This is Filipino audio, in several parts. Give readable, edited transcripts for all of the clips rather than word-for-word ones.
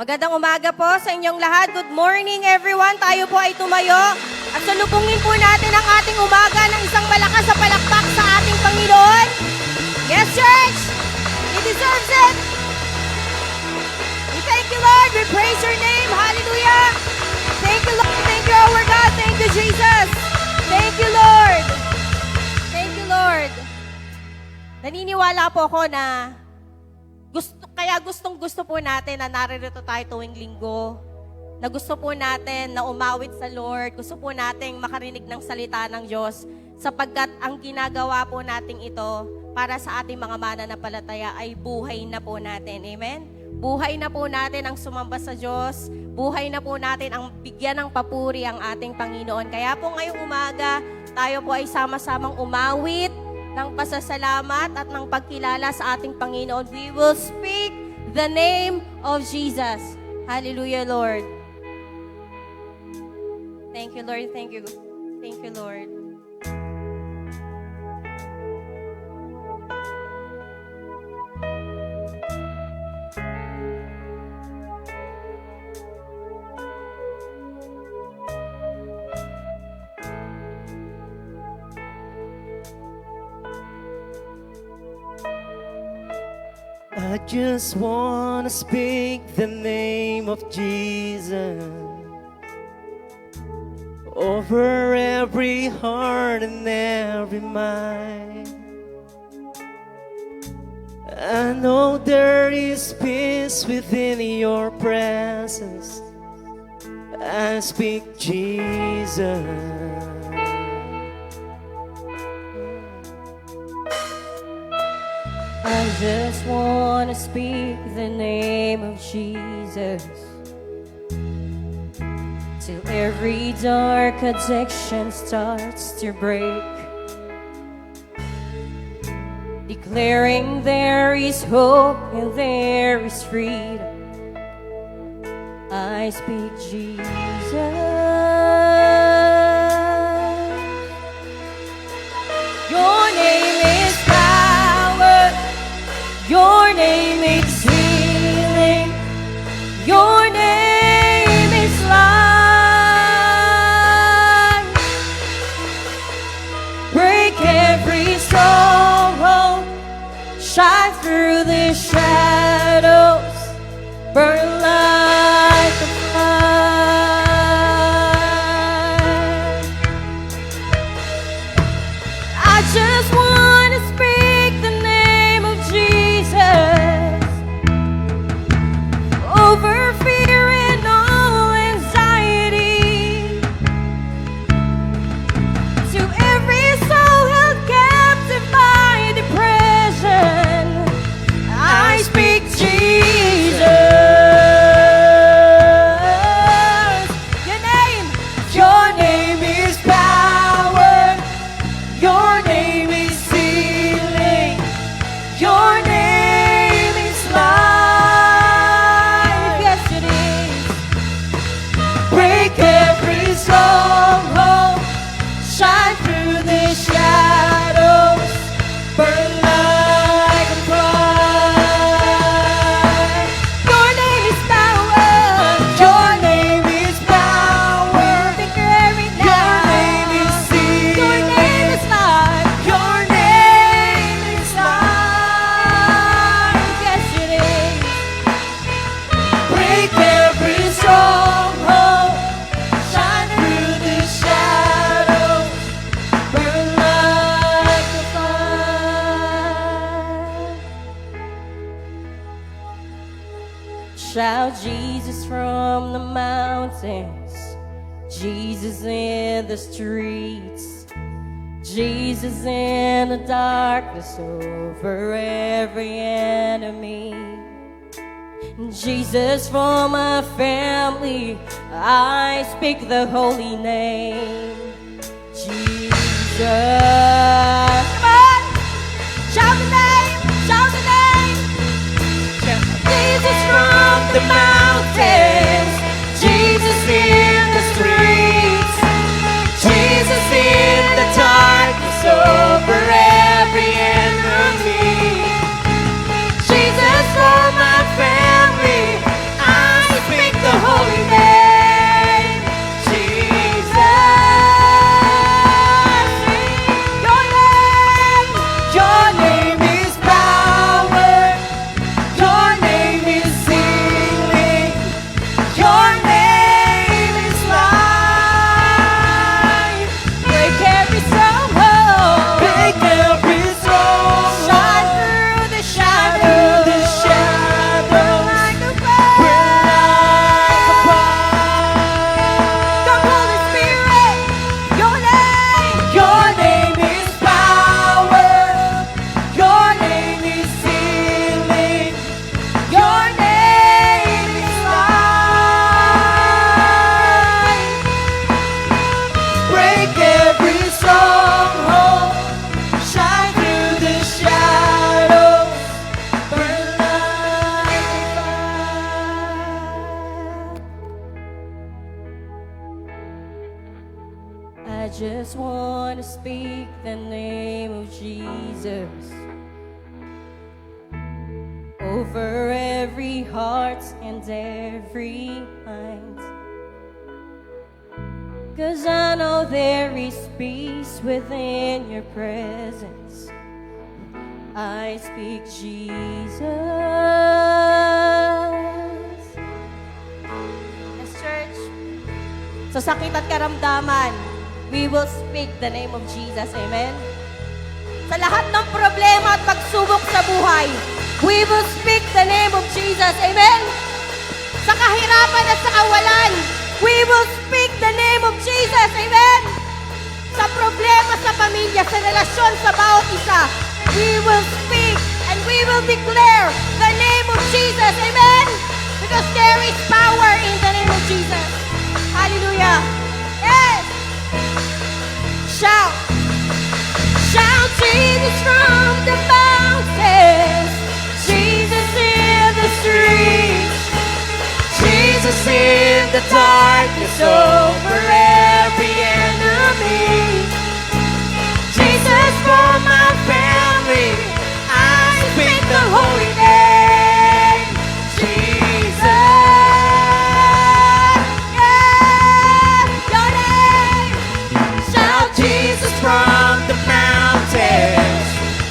Magandang umaga po sa inyong lahat. Good morning everyone. Tayo po ay tumayo at salubungin po natin ang ating umaga ng isang malakas na palakpak sa ating Panginoon. Yes, church! He deserves it! We thank you, Lord. We praise your name. Hallelujah! Thank you, Lord. Thank you, our God. Thank you, Jesus. Thank you, Lord. Thank you, Lord. Naniniwala po ako na gustong-gusto po natin na naririto tayo tuwing linggo. Na gusto po natin na umawit sa Lord. Gusto po nating makarinig ng salita ng Diyos. Sapagkat ang ginagawa po nating ito para sa ating mga mananampalataya ay buhay na po natin. Amen? Buhay na po natin ang sumamba sa Diyos. Buhay na po natin ang bigyan ng papuri ang ating Panginoon. Kaya po ngayong umaga, tayo po ay sama-samang umawit ng pasasalamat at ng pagkilala sa ating Panginoon. We will speak the name of Jesus. Hallelujah, Lord. Thank you, Lord. Thank you. Thank you, Lord. I just want to speak the name of Jesus over every heart and every mind. I know there is peace within your presence. I speak Jesus. I just want to speak the name of Jesus till every dark addiction starts to break, declaring there is hope and there is freedom. I speak Jesus. Your name is power. Your name is healing. Your name is life. Break every stronghold. Shine through the shadows. Burn like a fire. I just want to speak the name of Jesus over fear and all anxiety, to every soul held captive by depression. I speak Jesus. Your name is power. Your name is healing. Your name is life. Yes, it is. Break every stronghold. Shine through the shadows. Burn like a fire. Your name is power. Your name is power. Victory now. Your name is healing. Your name is life. Your name is life. Yes, it is. Break every stronghold. Shine through the shadows. Burn like a fire. Shout Jesus from the mountains, Jesus in the streets, Jesus in the darkness over every enemy. Jesus for my family, I speak the holy name, Jesus. Come on! Shout the name! Shout the name! Jesus from the mountains, Jesus in the streets, Jesus in the darkness over every enemy. Jesus for my family, I speak the holy name, Jesus. Your name is power. Your name is healing. just want to speak the name of Jesus over every heart and every mind. 'Cause I know there is peace within your presence. I speak Jesus. Yes, church. Sa sakit at karamdaman, we will speak the name of Jesus. Amen? Sa lahat ng problema at pagsubok sa buhay, we will speak the name of Jesus. Amen? Sa kahirapan at sa kawalan, we will speak the name of Jesus. Amen? Sa problema sa pamilya, sa relasyon sa bawat isa, we will speak and we will declare the name of Jesus. Amen? Because there is power in the name of Jesus. Hallelujah. Yes. Shout. Shout Jesus from the mountains. Jesus in the streets. Jesus in the darkness over every enemy. Jesus for my family, I speak the holy name. Jesus, Yeah. Your name. shout Jesus from the mountains.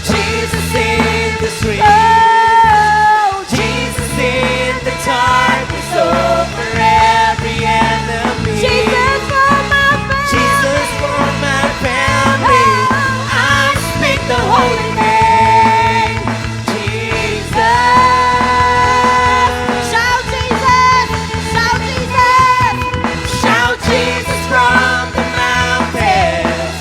Jesus in the streets. Oh, Jesus in the darkness over every enemy. Jesus for my family. Jesus for my family, I speak the holy name. Jesus. Shout Jesus. Shout Jesus. Shout Jesus from the mountains.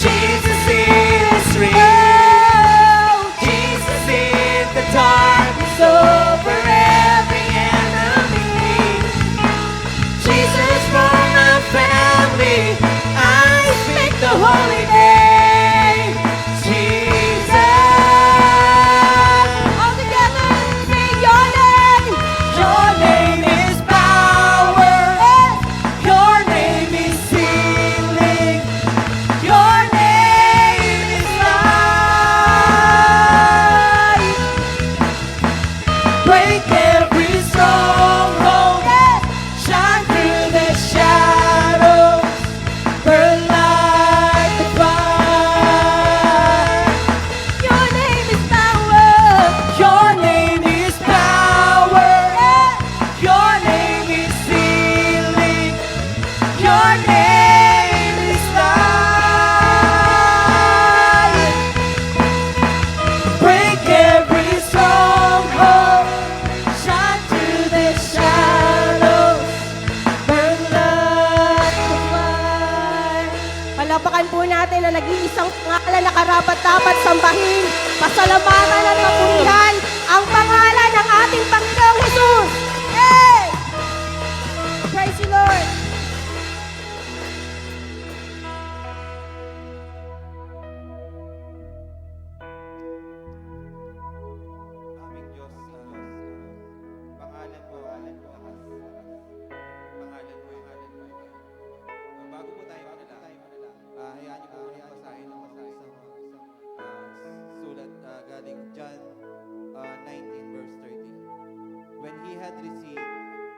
Jesus in the streets. Oh, Jesus in the darkness over every enemy. Jesus for my family, I speak the holy name. Jesus. all together, sing your name. Your name is power. Your name is healing. Your name is life. Break every stronghold. Shine through the shadows. Burn like the fire. Your name is power. Your name is power. Your name is healing. Your name is life. Break every stronghold. Shine through the shadows. Burn like the fire. Palapakan po natin na nag-iisang pangalan na karapat-dapat sambahin, pasalamatan at papurihan ang pangalan ng ating Panginoong Jesus. Hey! Praise the Lord. Aming Diyos, pangalan mo, pangalan mo, bago po tayo manalangin, hayaan niyo po ulit basahin ng isang sulat galing John 19 verse 30. When he had received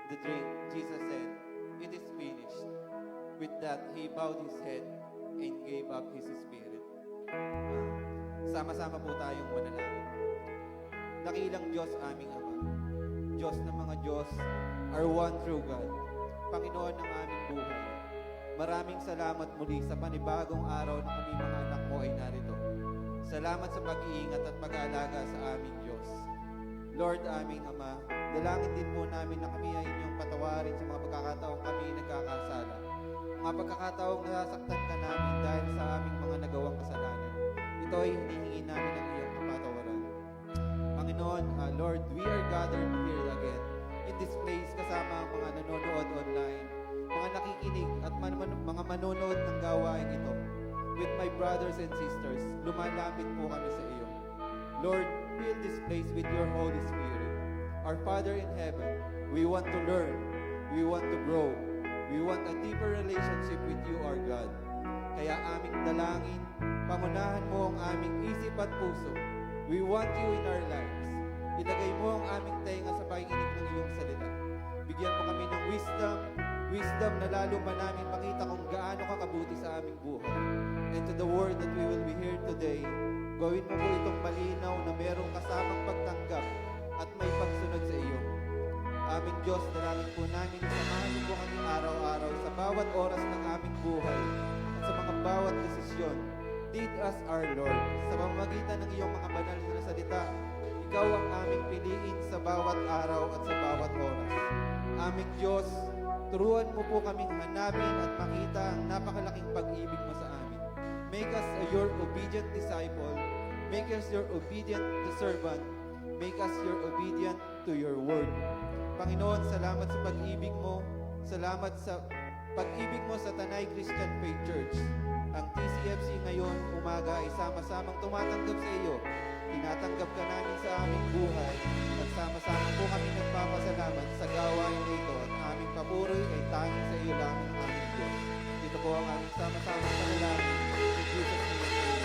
the drink, Jesus said, "It is finished." With that, he bowed his head and gave up his spirit. Sama-sama po tayong manalangin. Dakilang Diyos aming Ama, Diyos ng mga Diyos, our one true God, Panginoon ng aming buhay. Maraming salamat muli sa panibagong araw na kami mga anak mo ay narito. Salamat sa pag-iingat at pag-aalaga sa aming Diyos. Lord aming Ama, dalangin din po namin na kami ay inyong patawarin sa mga pagkakataong kami nagkakasala. Mga pagkakataong nasasaktan ka namin dahil sa aming mga nagawang kasalanan. Ito ay hinihingi namin ang iyong kapatawaran. Panginoon, Lord, we are gathered here again in this place kasama ang mga nanonood online, mga nakikinig at mga manonood ng gawain ito. With my brothers and sisters, lumalapit po kami sa iyo. Lord, fill this place with your Holy Spirit. Our Father in heaven, we want to learn, we want to grow, we want a deeper relationship with you, our God. Kaya aming dalangin, pangunahan mo ang aming isip at puso. We want you in our lives. Ilagay mo ang aming tenga sa pakikinig ng iyong salita. Bigyan mo kami ng wisdom na lalo pa namin makita kung gaano ka kabuti sa aming buhay. And to the word that we will be here today, gawin mo po itong malinaw na merong kasamang pagtanggap at may pagsunod sa iyo. Aming Diyos, dalangin po namin na samahan mo po kami araw-araw sa bawat oras ng aming buhay at sa mga bawat desisyon. Lead us, our Lord, sa pamamagitan ng iyong mga banal na salita. Ikaw ang aming piliin sa bawat araw at sa bawat oras. Aming Diyos, turuan mo po kaming hanapin at makita ang napakalaking pag-ibig mo sa amin. Make us your obedient disciple. Make us your obedient servant. Make us your obedient to your word. Panginoon, salamat sa pag-ibig mo. Salamat sa pag-ibig mo sa Tanay Christian Faith Church. Ang TCFC ngayon, umaga ay sama-samang tumatanggap sa iyo. Tinatanggap ka namin sa aming buhay at sama-sama po kami nagpapasalamat sa gawain na ito at aming papuri ay tanging sa iyo lamang ang aming Diyos. Ito po ang aming sama-samang panalangin. In Jesus' name, amen.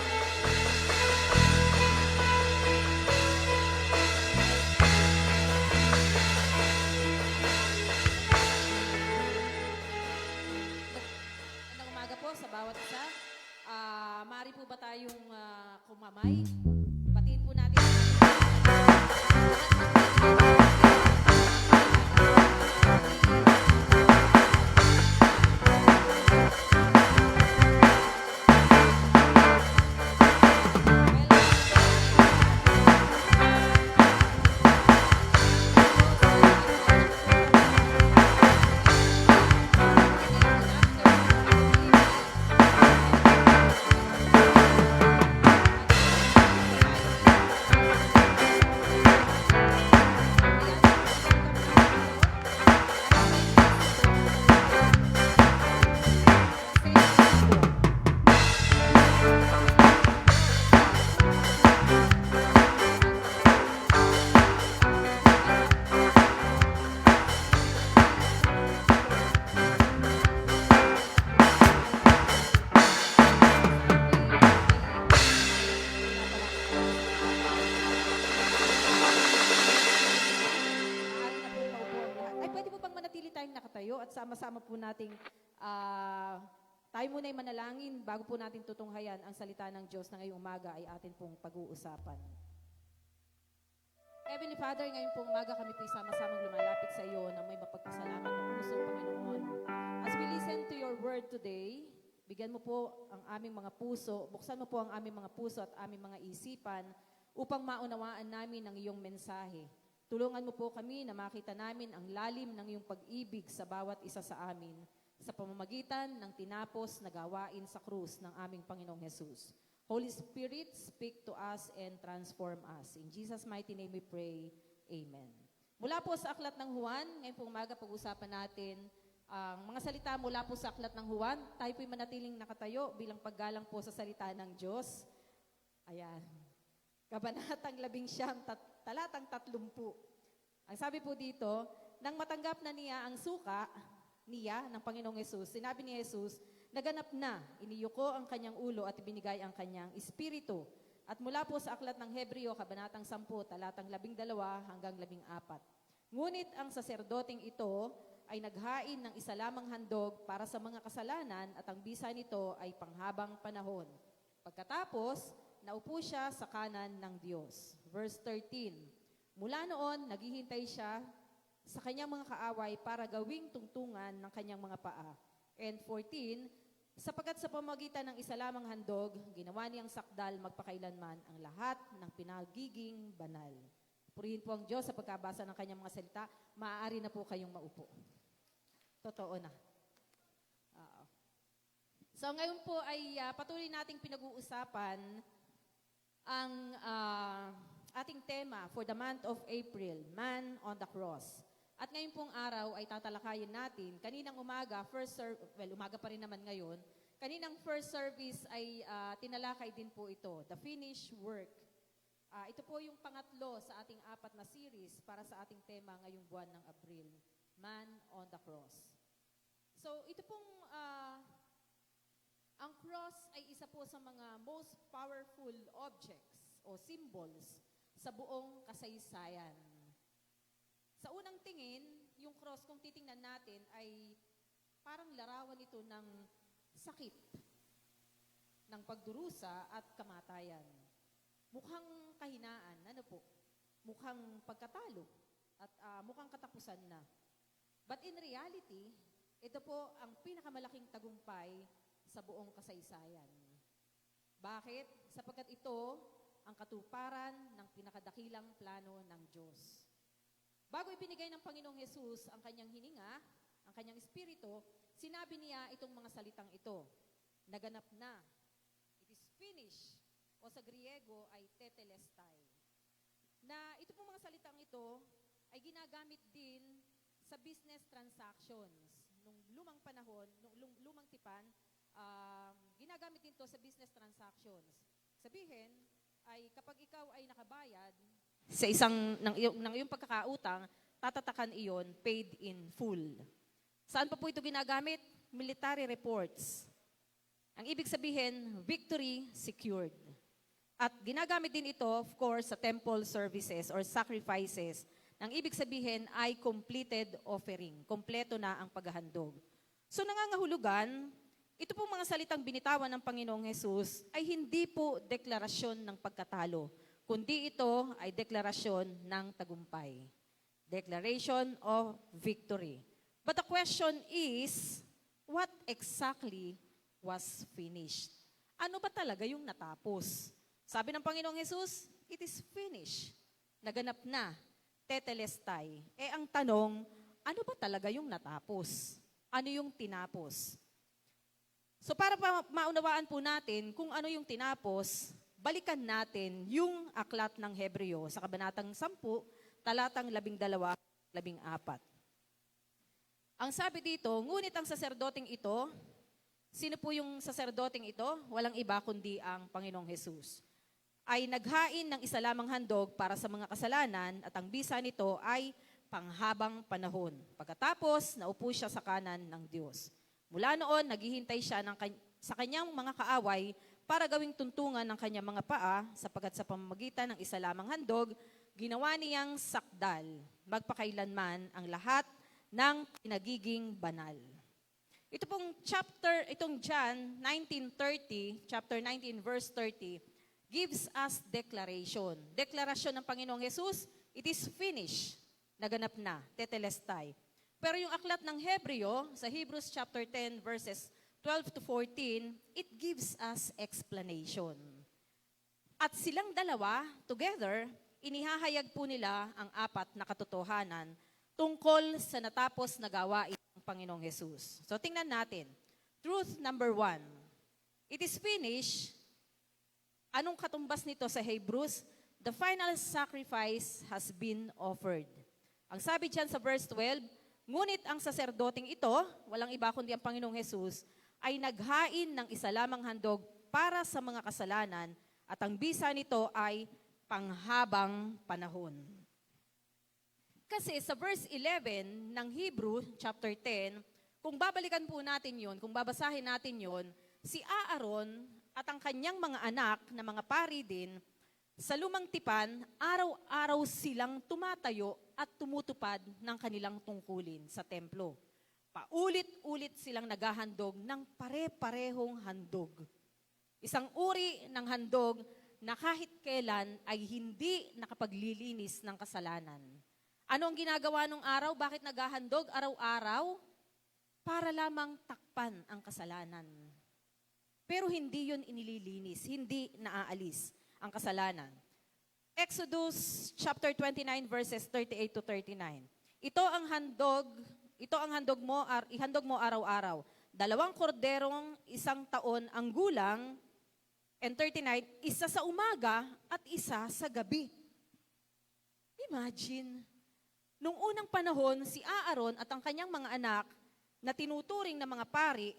Magandang umaga po sa bawat isa. Maaari po ba tayong kumamay? Batiin po natin. Maaari na po maupo ang lahat. Ay, pwede po bang manatili tayong nakatayo at sama-sama po nating tayo muna ay manalangin bago po natin tutunghayan ang salita ng Diyos na ngayong umaga ay atin pong pag-uusapan. Heavenly Father, ngayong pong umaga kami po sama-samang lumalapit sa iyo na may mapagpasalamat ng puso, Panginoon. As we listen to your word today, bigyan mo po ang aming mga puso, buksan mo po ang aming mga puso at aming mga isipan upang maunawaan namin ang iyong mensahe. Tulungan mo po kami na makita namin ang lalim ng iyong pag-ibig sa bawat isa sa amin sa pamamagitan ng tinapos na gawain sa krus ng aming Panginoong Jesus. Holy Spirit, speak to us and transform us. In Jesus' mighty name we pray. Amen. Mula po sa Aklat ng Juan, ngayon po umaga pag-usapan natin ang mga salita mula po sa Aklat ng Juan. Tayo po'y manatiling nakatayo bilang paggalang po sa salita ng Diyos. Ayan. Kabanatang 11, talatang 30. Ang sabi po dito, nang matanggap na niya ang suka niya ng Panginoong Hesus, sinabi ni Hesus, naganap na, iniyuko ang kanyang ulo at ibinigay ang kanyang espiritu. At mula po sa Aklat ng Hebreo, kabanatang 10, talatang 12 hanggang 14. Ngunit ang saserdoteng ito ay naghain ng isa lamang handog para sa mga kasalanan at ang bisa nito ay panghabang panahon. Pagkatapos, naupo siya sa kanan ng Diyos. Verse 13, mula noon, naghihintay siya sa kanyang mga kaaway para gawing tungtungan ng kanyang mga paa. And 14, sapagkat sa pamagitan ng isa lamang handog, ginawa niyang sakdal magpakailanman ang lahat ng pinagiging banal. Purihin po ang Diyos sa pagkabasa ng kanyang mga salita. Maaari na po kayong maupo. Totoo na. Oo. So ngayon po ay patuloy nating pinag-uusapan ang ating tema for the month of April, Man on the Cross. At ngayon pong araw ay tatalakayin natin, kaninang umaga, umaga pa rin naman ngayon, kaninang first service ay tinalakay din po ito, the finished work. Ito po yung pangatlo sa ating 4 na series para sa ating tema ngayong buwan ng Abril, Man on the Cross. So ito pong Ang cross ay isa po sa mga most powerful objects o symbols sa buong kasaysayan. Sa unang tingin, yung cross kung titingnan natin ay parang larawan ito ng sakit, ng pagdurusa at kamatayan. Mukhang kahinaan, ano po? Mukhang pagkatalo at mukhang katapusan na. But in reality, ito po ang pinakamalaking tagumpay sa buong kasaysayan. Bakit? Sapagkat ito ang katuparan ng pinakadakilang plano ng Diyos. Bago ibinigay ng Panginoong Hesus ang kanyang hininga, ang kanyang espiritu, sinabi niya itong mga salitang ito, naganap na, it is finished, o sa Griego ay tetelestai. Na ito pong mga salitang ito ay ginagamit din sa business transactions. Nung lumang panahon, nung lumang tipan, ginagamit din to sa business transactions. Sabihin, ay kapag ikaw ay nakabayad sa isang ng iyong pagkakautang, tatatakan iyon paid in full. Saan pa po ito ginagamit? Military reports. Ang ibig sabihin, victory secured. At ginagamit din ito, of course, sa temple services or sacrifices. Ang ibig sabihin ay completed offering. Kompleto na ang paghahandog. So nangangahulugan, ito pong mga salitang binitawan ng Panginoong Hesus ay hindi po deklarasyon ng pagkatalo, kundi ito ay deklarasyon ng tagumpay. Declaration of victory. But the question is, what exactly was finished? Ano ba talaga yung natapos? Sabi ng Panginoong Hesus, it is finished. Naganap na. Tetelestai. Ang tanong, ano ba talaga yung natapos? Ano yung tinapos? So para maunawaan po natin kung ano yung tinapos, balikan natin yung aklat ng Hebreo sa kabanatang 10, talatang 12-14. Ang sabi dito, ngunit ang saserdoteng ito, sino po yung saserdoteng ito? Walang iba kundi ang Panginoong Hesus. Ay naghain ng isa lamang handog para sa mga kasalanan at ang bisa nito ay panghabang panahon. Pagkatapos, naupo siya sa kanan ng Diyos. Mula noon, naghihintay siya sa kanyang mga kaaway para gawing tuntungan ng kanyang mga paa sapagkat sa pamamagitan ng isa lamang handog, ginawa niyang sakdal, magpakailanman ang lahat ng pinagiging banal. Ito pong itong John 19:30, chapter 19 verse 30, gives us declaration. Deklarasyon ng Panginoong Hesus, it is finished. Naganap na, tetelestai. Pero yung aklat ng Hebreo, sa Hebrews chapter 10 verses 12 to 14, it gives us explanation. At silang dalawa, together, inihahayag po nila ang apat na katotohanan tungkol sa natapos na gawain ng Panginoong Hesus. So tingnan natin. Truth number 1. It is finished. Anong katumbas nito sa Hebrews? The final sacrifice has been offered. Ang sabi diyan sa verse 12, ngunit ang saserdoteng ito, walang iba kundi ang Panginoong Hesus, ay naghain ng isa lamang handog para sa mga kasalanan at ang bisa nito ay panghabang panahon. Kasi sa verse 11 ng Hebrew chapter 10, kung babalikan po natin yon, kung babasahin natin yon, si Aaron at ang kanyang mga anak na mga pari din, sa lumang tipan, araw-araw silang tumatayo at tumutupad ng kanilang tungkulin sa templo. Paulit-ulit silang naghahandog ng pare-parehong handog. Isang uri ng handog na kahit kailan ay hindi nakapaglilinis ng kasalanan. Ano ang ginagawa nung araw? Bakit naghahandog araw-araw? Para lamang takpan ang kasalanan. Pero hindi yun inililinis, hindi naaalis ang kasalanan. Exodus chapter 29 verses 38 to 39. Ito ang handog mo, ihandog mo araw-araw. 2 korderong 1 taon ang gulang, and 39, isa sa umaga at isa sa gabi. Imagine, nung unang panahon, si Aaron at ang kanyang mga anak na tinuturing na mga pari,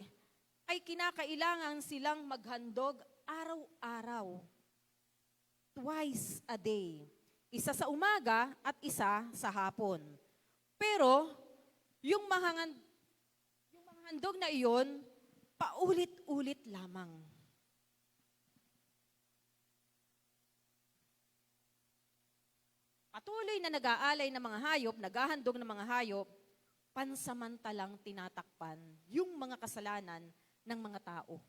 ay kinakailangan silang maghandog araw-araw. Twice a day. Isa sa umaga at isa sa hapon. Pero, yung mga handog na iyon paulit-ulit lamang. Patuloy na nag-aalay ng mga hayop, naghahandog ng mga hayop, pansamantalang tinatakpan yung mga kasalanan ng mga tao.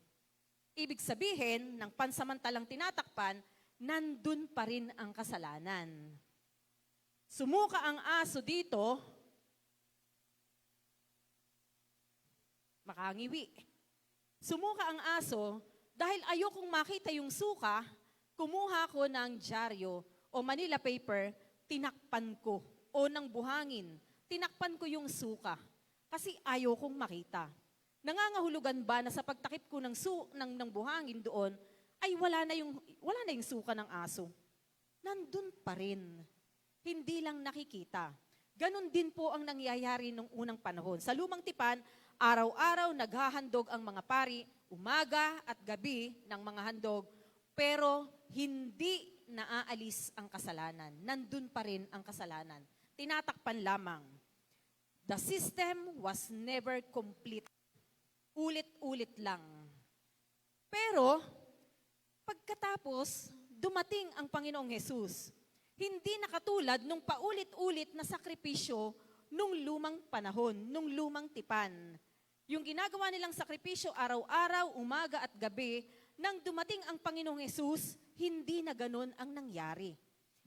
Ibig sabihin, ng pansamantalang tinatakpan, nandun pa rin ang kasalanan. Sumuka ang aso dito, makangiwi. Sumuka ang aso, dahil ayokong makita yung suka, kumuha ko ng dyaryo o Manila paper, tinakpan ko, o ng buhangin, tinakpan ko yung suka, kasi ayokong makita. Nangangahulugan ba na sa pagtakip ko ng buhangin doon, ay wala na yung suka ng aso? Nandun pa rin. Hindi lang nakikita. Ganon din po ang nangyayari nung unang panahon. Sa lumang tipan, araw-araw naghahandog ang mga pari, umaga at gabi ng mga handog, pero hindi naaalis ang kasalanan. Nandun pa rin ang kasalanan. Tinatakpan lamang. The system was never complete. Ulit-ulit lang. Pero, pagkatapos, dumating ang Panginoong Hesus. Hindi nakatulad nung paulit-ulit na sakripisyo nung lumang panahon, nung lumang tipan. Yung ginagawa nilang sakripisyo araw-araw, umaga at gabi, nang dumating ang Panginoong Hesus, hindi na ganun ang nangyari.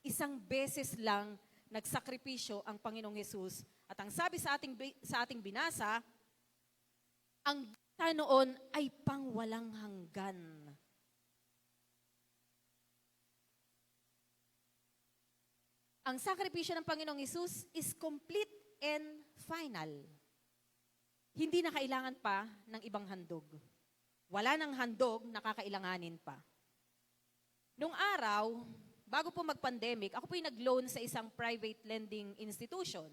Isang beses lang nagsakripisyo ang Panginoong Hesus. At ang sabi sa ating binasa, ang bisa noon ay pangwalang hanggan. Ang sakripisyo ng Panginoong Hesus is complete and final. Hindi na kailangan pa ng ibang handog. Wala nang handog na kakailanganin pa. Nung araw, bago po mag-pandemic, ako po'y nag-loan sa isang private lending institution,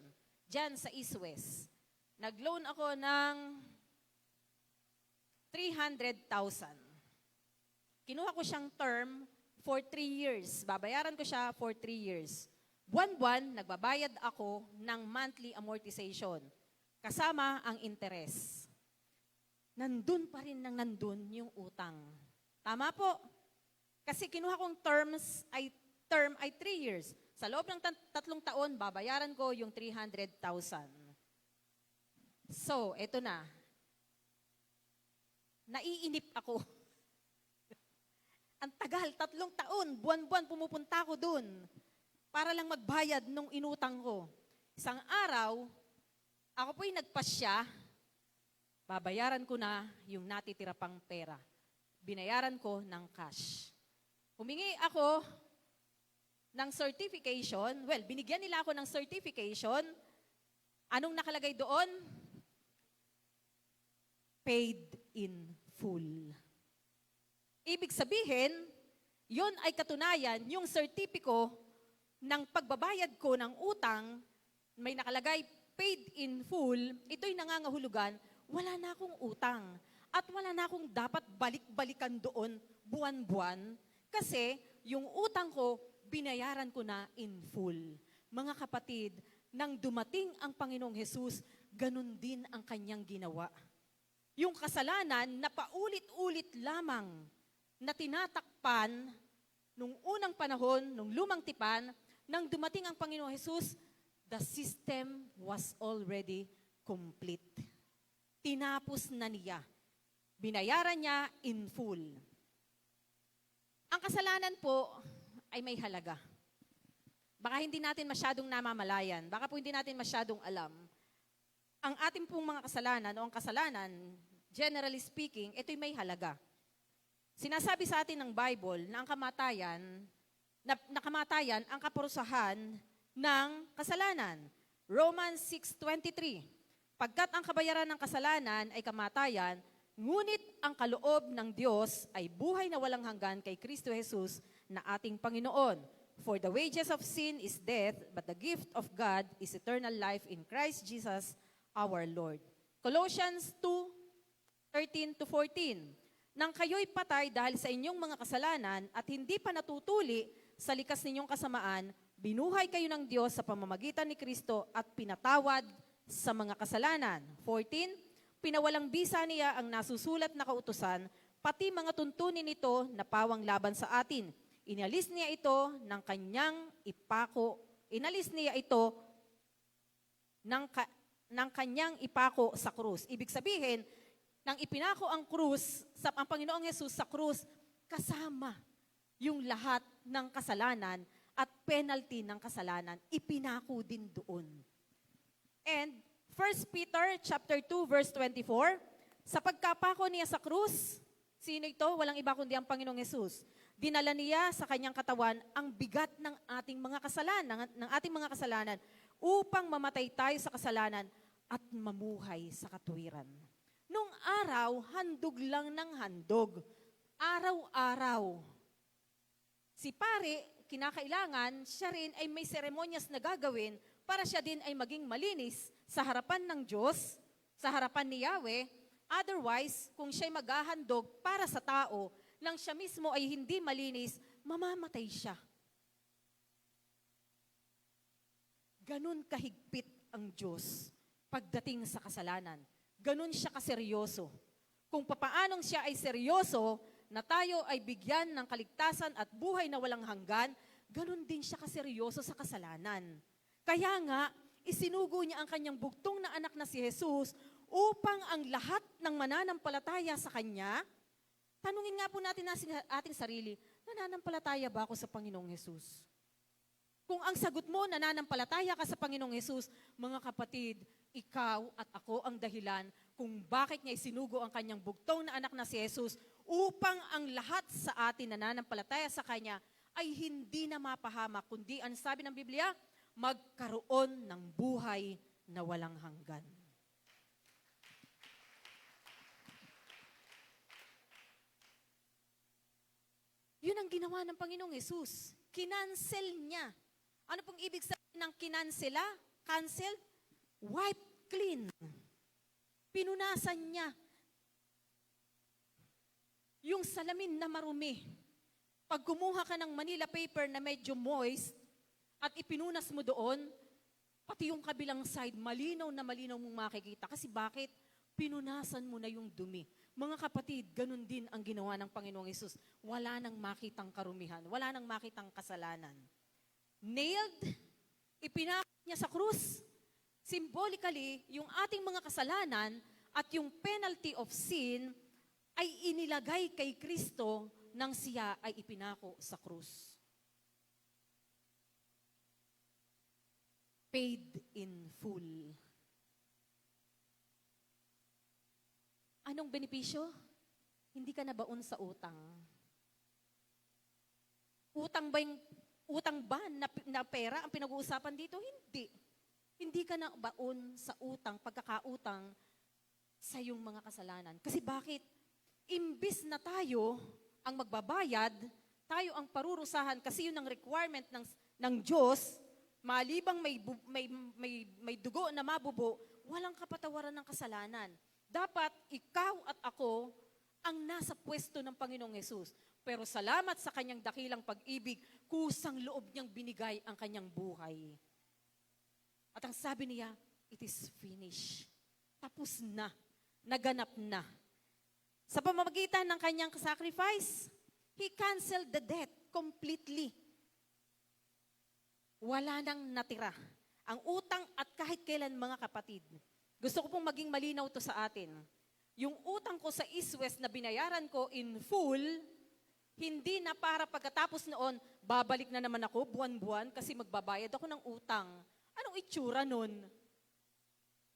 dyan sa East West. Nag-loan ako ng 300,000. Kinuha ko siyang term for 3 years. Babayaran ko siya for 3 years. Buwan-buwan, nagbabayad ako ng monthly amortization, kasama ang interest. Nandun pa rin nandun yung utang. Tama po. Kasi kinuha kong term ay 3 years. Sa loob ng 3 taon, babayaran ko yung 300,000. So, eto na. Naiinip ako. Ang tagal, 3 taon, buwan-buwan pumupunta ako dun para lang magbayad nung inutang ko. Isang araw, ako po'y nagpasya, babayaran ko na yung natitira pang pera. Binayaran ko ng cash. Humingi ako ng certification. Well, binigyan nila ako ng certification. Anong nakalagay doon? Paid in full. Ibig sabihin, yon ay katunayan, yung sertipiko ng pagbabayad ko ng utang, may nakalagay paid in full, ito'y nangangahulugan, wala na akong utang. At wala na akong dapat balik-balikan doon buwan-buwan kasi yung utang ko, binayaran ko na in full. Mga kapatid, nang dumating ang Panginoong Hesus, ganun din ang kanyang ginawa. Yung kasalanan na paulit-ulit lamang na tinatakpan nung unang panahon, nung lumang tipan, nang dumating ang Panginoong Hesus, the system was already complete. Tinapos na niya. Binayaran niya in full. Ang kasalanan po ay may halaga. Baka hindi natin masyadong namamalayan. Baka po hindi natin masyadong alam. Ang ating pong mga kasalanan o ang kasalanan, generally speaking, ito'y may halaga. Sinasabi sa atin ng Bible na ang kamatayan, ang kaparusahan ng kasalanan. Romans 6:23. Pagkat ang kabayaran ng kasalanan ay kamatayan, ngunit ang kaloob ng Diyos ay buhay na walang hanggan kay Kristo Jesus na ating Panginoon. For the wages of sin is death, but the gift of God is eternal life in Christ Jesus our Lord. Colossians 2:13-14. Nang kayo'y patay dahil sa inyong mga kasalanan at hindi pa natutuli sa likas ninyong kasamaan, binuhay kayo ng Diyos sa pamamagitan ni Kristo at pinatawad sa mga kasalanan. 14. pinawalang bisa niya ang nasusulat na kautusan, pati mga tuntunin nito na pawang laban sa atin. Inalis niya ito ng kanyang ipako. Inalis niya ito ng kanyang ipako sa krus. Ibig sabihin, nang ipinako ang krus, ang Panginoong Hesus sa krus, kasama yung lahat ng kasalanan at penalty ng kasalanan, ipinako din doon. And 1 Peter chapter 2 verse 24, sa pagkapako niya sa krus, sino ito? Walang iba kundi ang Panginoong Hesus. Dinala niya sa kanyang katawan ang bigat ng ating mga kasalanan, upang mamatay tayo sa kasalanan at mamuhay sa katuwiran. Nung araw, handog lang ng handog. Araw-araw. Si pare, kinakailangan, siya rin ay may seremonyas na gagawin para siya din ay maging malinis sa harapan ng Diyos, sa harapan ni Yahweh. Otherwise, kung siya'y maghahandog para sa tao, nang siya mismo ay hindi malinis, mamamatay siya. Ganun kahigpit ang Diyos pagdating sa kasalanan. Ganun siya kaseryoso. Kung papaanong siya ay seryoso, na tayo ay bigyan ng kaligtasan at buhay na walang hanggan, ganun din siya kaseryoso sa kasalanan. Kaya nga, isinugo niya ang kanyang bugtong na anak na si Jesus upang ang lahat ng mananampalataya sa Kanya, tanungin nga po natin ating sarili, nananampalataya ba ako sa Panginoong Jesus? Kung ang sagot mo, nananampalataya ka sa Panginoong Jesus, mga kapatid, ikaw at ako ang dahilan kung bakit niya isinugo ang kanyang bugtong na anak na si Jesus upang ang lahat sa atin nananampalataya sa Kanya ay hindi na mapahamak, kundi ang sabi ng Biblia, magkaroon ng buhay na walang hanggan. Yun ang ginawa ng Panginoong Jesus. Kinansel niya. Ano pong ibig sabihin ng kinansela? Canceled? Wipe clean. Pinunasan niya. Yung salamin na marumi. Pag kumuha ka ng Manila paper na medyo moist at ipinunas mo doon, pati yung kabilang side, malinaw na malinaw mong makikita. Kasi bakit? Pinunasan mo na yung dumi. Mga kapatid, ganun din ang ginawa ng Panginoong Hesus. Wala nang makitang karumihan. Wala nang makitang kasalanan. Nailed, ipinako niya sa krus. Symbolically, yung ating mga kasalanan at yung penalty of sin ay inilagay kay Kristo nang siya ay ipinako sa krus. Paid in full. Anong benepisyo? Hindi ka na baon sa utang. Utang ba na pera ang pinag-uusapan dito? Hindi. Hindi ka na baon sa utang, pagkakautang sa iyong mga kasalanan. Kasi bakit? Imbis na tayo ang magbabayad, tayo ang parurusahan kasi yun ang requirement ng Diyos, malibang may dugo na mabubo, walang kapatawaran ng kasalanan. Dapat ikaw at ako ang nasa pwesto ng Panginoong Hesus. Pero salamat sa kanyang dakilang pag-ibig, kusang loob niyang binigay ang kanyang buhay. At ang sabi niya, it is finished. Tapos na. Naganap na. Sa pamamagitan ng kanyang sacrifice, He canceled the debt completely. Wala nang natira. Ang utang at kahit kailan, mga kapatid. Gusto ko pong maging malinaw to sa atin. Yung utang ko sa East-West na binayaran ko in full, hindi na para pagkatapos noon, babalik na naman ako buwan-buwan kasi magbabayad ako ng utang. Anong itsura nun?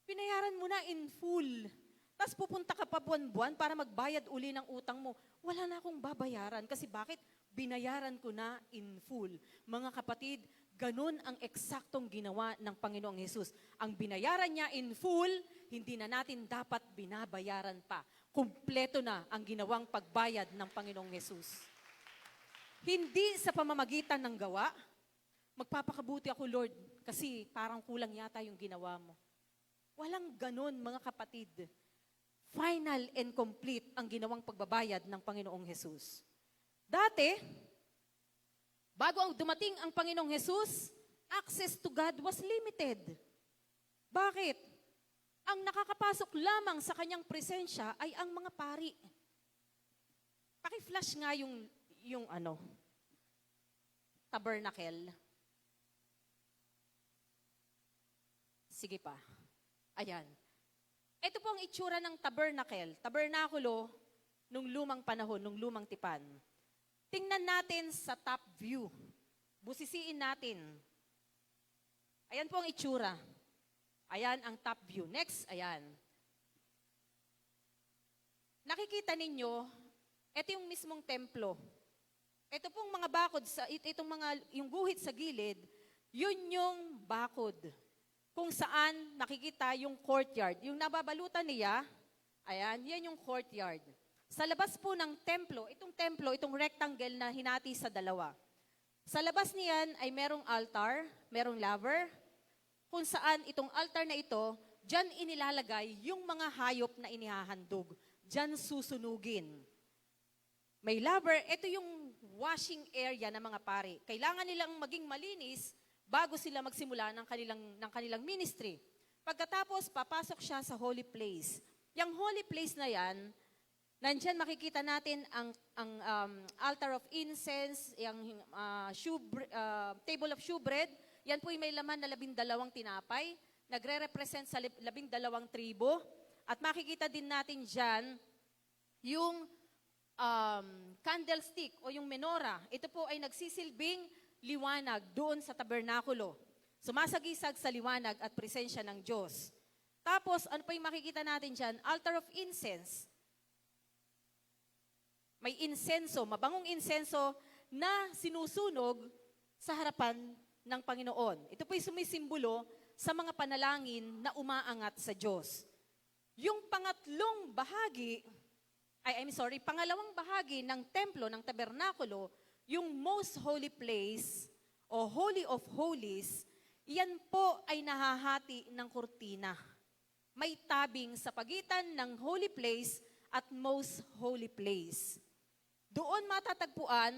Binayaran mo na in full. Tapos pupunta ka pa buwan-buwan para magbayad uli ng utang mo. Wala na akong babayaran. Kasi bakit? Binayaran ko na in full. Mga kapatid, ganun ang eksaktong ginawa ng Panginoong Hesus. Ang binayaran niya in full, hindi na natin dapat binabayaran pa. Kumpleto na ang ginawang pagbayad ng Panginoong Hesus. Hindi sa pamamagitan ng gawa, magpapakabuti ako, Lord, kasi parang kulang yata yung ginawa mo. Walang ganun, mga kapatid. Final and complete ang ginawang pagbabayad ng Panginoong Hesus. Dati, bago dumating ang Panginoong Hesus, access to God was limited. Bakit? ang nakakapasok lamang sa kanyang presensya ay ang mga pari. Paki-flash nga yung tabernacle. Sige pa. Ayan. Ito po ang itsura ng tabernacle, tabernakulo nung lumang panahon, nung lumang tipan. Tingnan natin sa top view. Busisiin natin. Ayan po ang itsura. Ayan ang top view. Next, ayan. Nakikita ninyo, ito yung mismong templo. Ito pong mga bakod, yung guhit sa gilid, yun yung bakod. Kung saan nakikita yung courtyard. Yung nababalutan niya, ayan, yan yung courtyard. Sa labas po ng templo, itong rectangle na hinati sa dalawa. Sa labas niyan ay merong altar, merong laver, kung saan itong altar na ito, dyan inilalagay yung mga hayop na inihahandog. Dyan susunugin. May laver, ito yung washing area ng mga pari. Kailangan nilang maging malinis bago sila magsimula ng kanilang ministry. Pagkatapos, papasok siya sa holy place. Yung holy place na yan, nandyan makikita natin ang altar of incense, yung table of shewbread. Yan po may laman na 12 tinapay, nagre-represent sa 12 tribo. At makikita din natin dyan yung candlestick o yung menorah. Ito po ay nagsisilbing liwanag doon sa tabernakulo. Sumasagisag sa liwanag at presensya ng Diyos. Tapos, ano pa yung makikita natin dyan? Altar of incense. May insenso, mabangong insenso na sinusunog sa harapan ng Panginoon. Ito po'y sumisimbolo sa mga panalangin na umaangat sa Diyos. Yung pangalawang bahagi ng templo, ng tabernakulo, yung most holy place o holy of holies, yan po ay nahahati ng kurtina. May tabing sa pagitan ng holy place at most holy place. Doon matatagpuan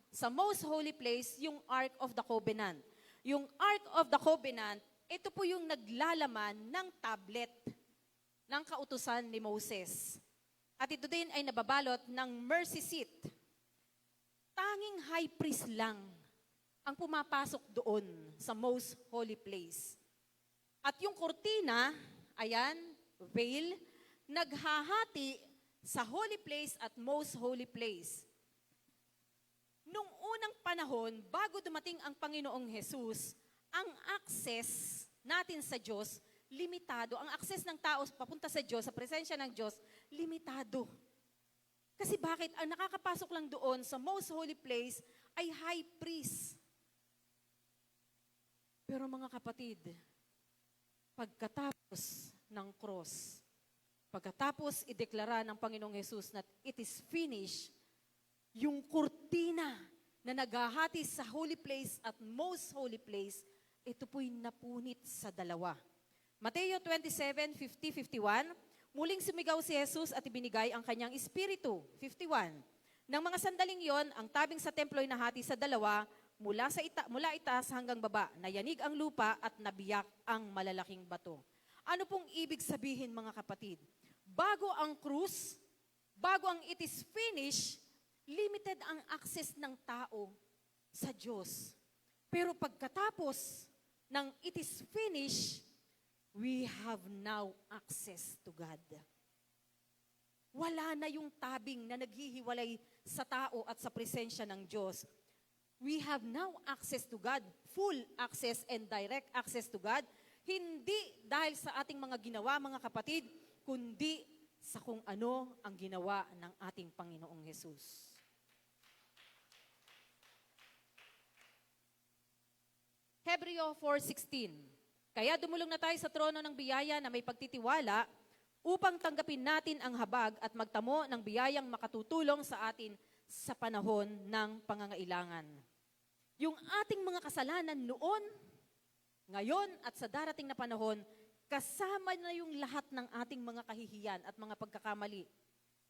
sa most holy place yung Ark of the Covenant. Yung Ark of the Covenant, ito po yung naglalaman ng tablet ng kautusan ni Moses. At ito din ay nababalot ng mercy seat. Tanging high priest lang ang pumapasok doon sa most holy place. At yung kurtina, ayan, veil, naghahati sa holy place at most holy place. Nung unang panahon, bago dumating ang Panginoong Jesus, ang access natin sa Diyos, limitado. Ang access ng tao papunta sa Diyos, sa presensya ng Diyos, limitado. Kasi bakit? Ang nakakapasok lang doon sa most holy place ay high priest. Pero mga kapatid, pagkatapos ng cross, pagkatapos ideklara ng Panginoong Jesus na it is finished, yung kurtina na naghahati sa holy place at most holy place, ito po'y napunit sa dalawa. Mateo 27:50-51, muling sumigaw si Jesus at ibinigay ang kanyang espiritu. 51. Nang mga sandaling yon, ang tabing sa templo ay nahati sa dalawa, mula itaas hanggang baba, nayanig ang lupa at nabiyak ang malalaking bato. Ano pong ibig sabihin, mga kapatid? Bago ang krus, bago ang it is finished, limited ang access ng tao sa Diyos. Pero pagkatapos ng it is finished, we have now access to God. Wala na yung tabing na naghihiwalay sa tao at sa presensya ng Diyos. We have now access to God, full access and direct access to God, hindi dahil sa ating mga ginawa, mga kapatid, kundi sa kung ano ang ginawa ng ating Panginoong Jesus. Hebreo 4:16. Kaya dumulong na tayo sa trono ng biyaya na may pagtitiwala upang tanggapin natin ang habag at magtamo ng biyayang makatutulong sa atin sa panahon ng pangangailangan. Yung ating mga kasalanan noon, ngayon at sa darating na panahon, kasama na yung lahat ng ating mga kahihiyan at mga pagkakamali.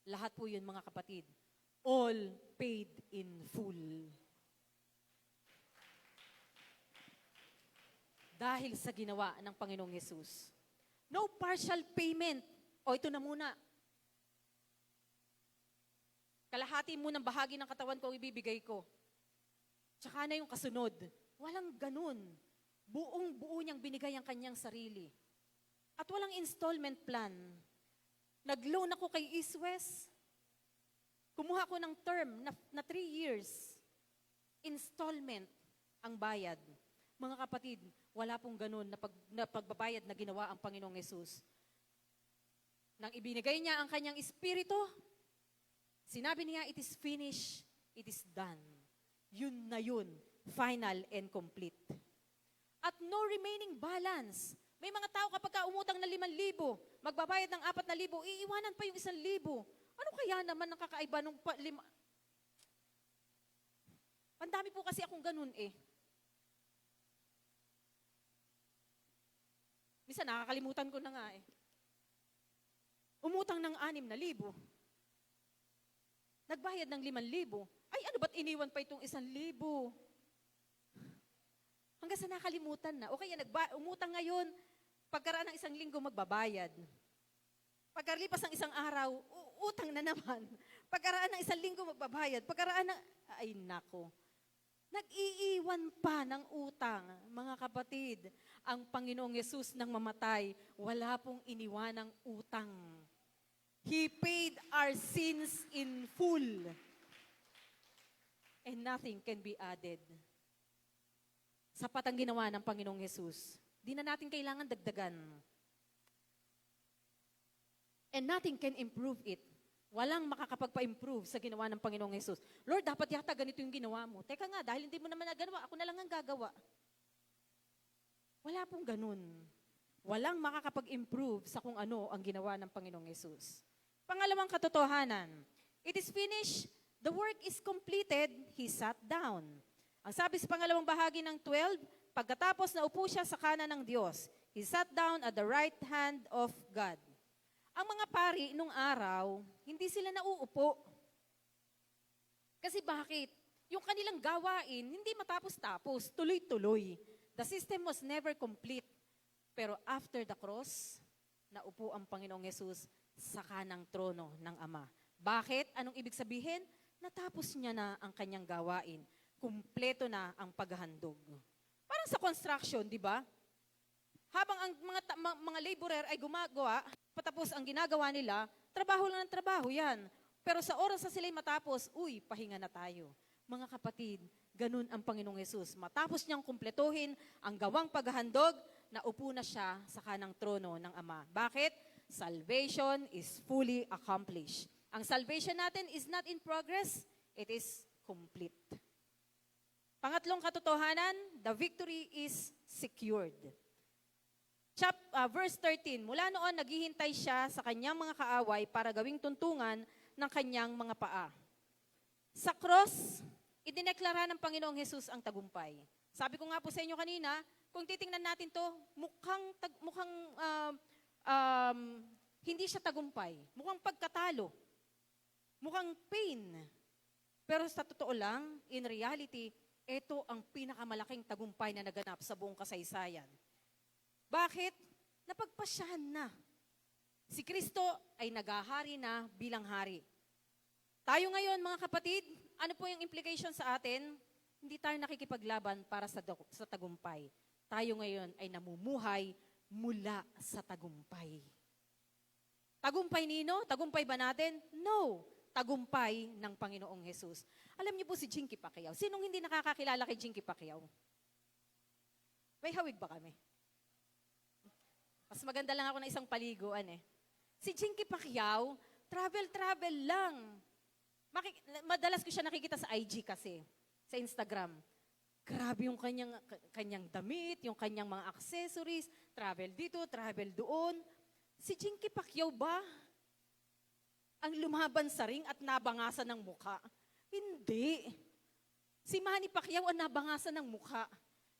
Lahat po yun, mga kapatid. All paid in full. Dahil sa ginawa ng Panginoong Hesus. No partial payment. O ito na muna. Kalahati mo ng bahagi ng katawan ko ang ibibigay ko. Tsaka na yung kasunod. Walang ganun. Buong-buo niyang binigay ang kanyang sarili. At walang installment plan. Nag-loan ako kay East West. Kumuha ko ng term na 3 years. Installment ang bayad. Mga kapatid, wala pong ganun na pagbabayad na ginawa ang Panginoong Yesus. Nang ibinigay niya ang kanyang espiritu, sinabi niya, it is finished, it is done. Yun na yun, final and complete. At no remaining balance. May mga tao kapag umutang na 5,000, magbabayad ng 4,000, iiwanan pa yung 1,000. Ano kaya naman ang kakaiba nung Pandami po kasi akong ganun eh. Minsan nakakalimutan ko na nga eh. Umutang ng 6,000. Nagbayad ng 5,000. Ay, ano ba't iniwan pa itong 1,000? Hanggang sa nakalimutan na. O kaya umutang ngayon, pagkaraan ng 1 linggo magbabayad. Pagkalipas ng 1 araw, utang na naman. Pagkaraan ng 1 linggo magbabayad. Pagkaraan ng, ay nako. Nag-iiwan pa ng utang, mga kapatid. Ang Panginoong Yesus nang mamatay, wala pong iniwanang utang. He paid our sins in full. And nothing can be added. Sapat ang ginawa ng Panginoong Yesus. Di na natin kailangan dagdagan. And nothing can improve it. Walang makakapagpa-improve sa ginawa ng Panginoong Yesus. Lord, dapat yata ganito yung ginawa mo. Teka nga, dahil hindi mo naman nagawa, ako na lang ang gagawa. Wala pong ganun. Walang makakapag-improve sa kung ano ang ginawa ng Panginoong Yesus. Pangalawang katotohanan, it is finished, the work is completed, he sat down. Ang sabi sa pangalawang bahagi ng 12, pagkatapos na upo siya sa kanan ng Diyos, he sat down at the right hand of God. Ang mga pari nung araw, hindi sila nauupo. Kasi bakit? Yung kanilang gawain, hindi matapos-tapos, tuloy-tuloy. The system was never complete. Pero after the cross, naupo ang Panginoong Yesus sa kanang trono ng Ama. Bakit? Anong ibig sabihin? Natapos niya na ang kanyang gawain. Kumpleto na ang paghahandog. Parang sa construction, di ba? Habang ang mga laborer ay gumagawa, patapos ang ginagawa nila, trabaho lang ng trabaho yan. Pero sa oras na sila'y matapos, pahinga na tayo. Mga kapatid, ganun ang Panginoong Yesus. Matapos niyang kumpletuhin ang gawang paghahandog, naupo na siya sa kanang trono ng Ama. Bakit? Salvation is fully accomplished. Ang salvation natin is not in progress, it is complete. Pangatlong katotohanan, the victory is secured. Verse 13, mula noon naghihintay siya sa kanyang mga kaaway para gawing tuntungan ng kanyang mga paa. Sa cross, idineklara ng Panginoong Hesus ang tagumpay. Sabi ko nga po sa inyo kanina, kung titingnan natin to, mukhang hindi siya tagumpay. Mukhang pagkatalo. Mukhang pain. Pero sa totoo lang, in reality, ito ang pinakamalaking tagumpay na naganap sa buong kasaysayan. Bakit? Napagpasyahan na. Si Kristo ay naghahari na bilang hari. Tayo ngayon, mga kapatid, ano po yung implication sa atin? Hindi tayo nakikipaglaban para sa tagumpay. Tayo ngayon ay namumuhay mula sa tagumpay. Tagumpay nino? Tagumpay ba natin? No. Tagumpay ng Panginoong Hesus. Alam niyo po si Jinky Pacquiao. Sinong hindi nakakakilala kay Jinky Pacquiao? May hawig ba kami? Mas maganda lang ako na isang paliguan eh. Si Jinky Pacquiao, travel lang. Madalas ko siya nakikita sa IG kasi, sa Instagram. Grabe yung kanyang damit, yung kanyang mga accessories, travel dito, travel doon. Si Jinky Pacquiao ba ang lumaban sa ring at nabangasan ng mukha? Hindi. Si Manny Pacquiao ang nabangasan ng mukha.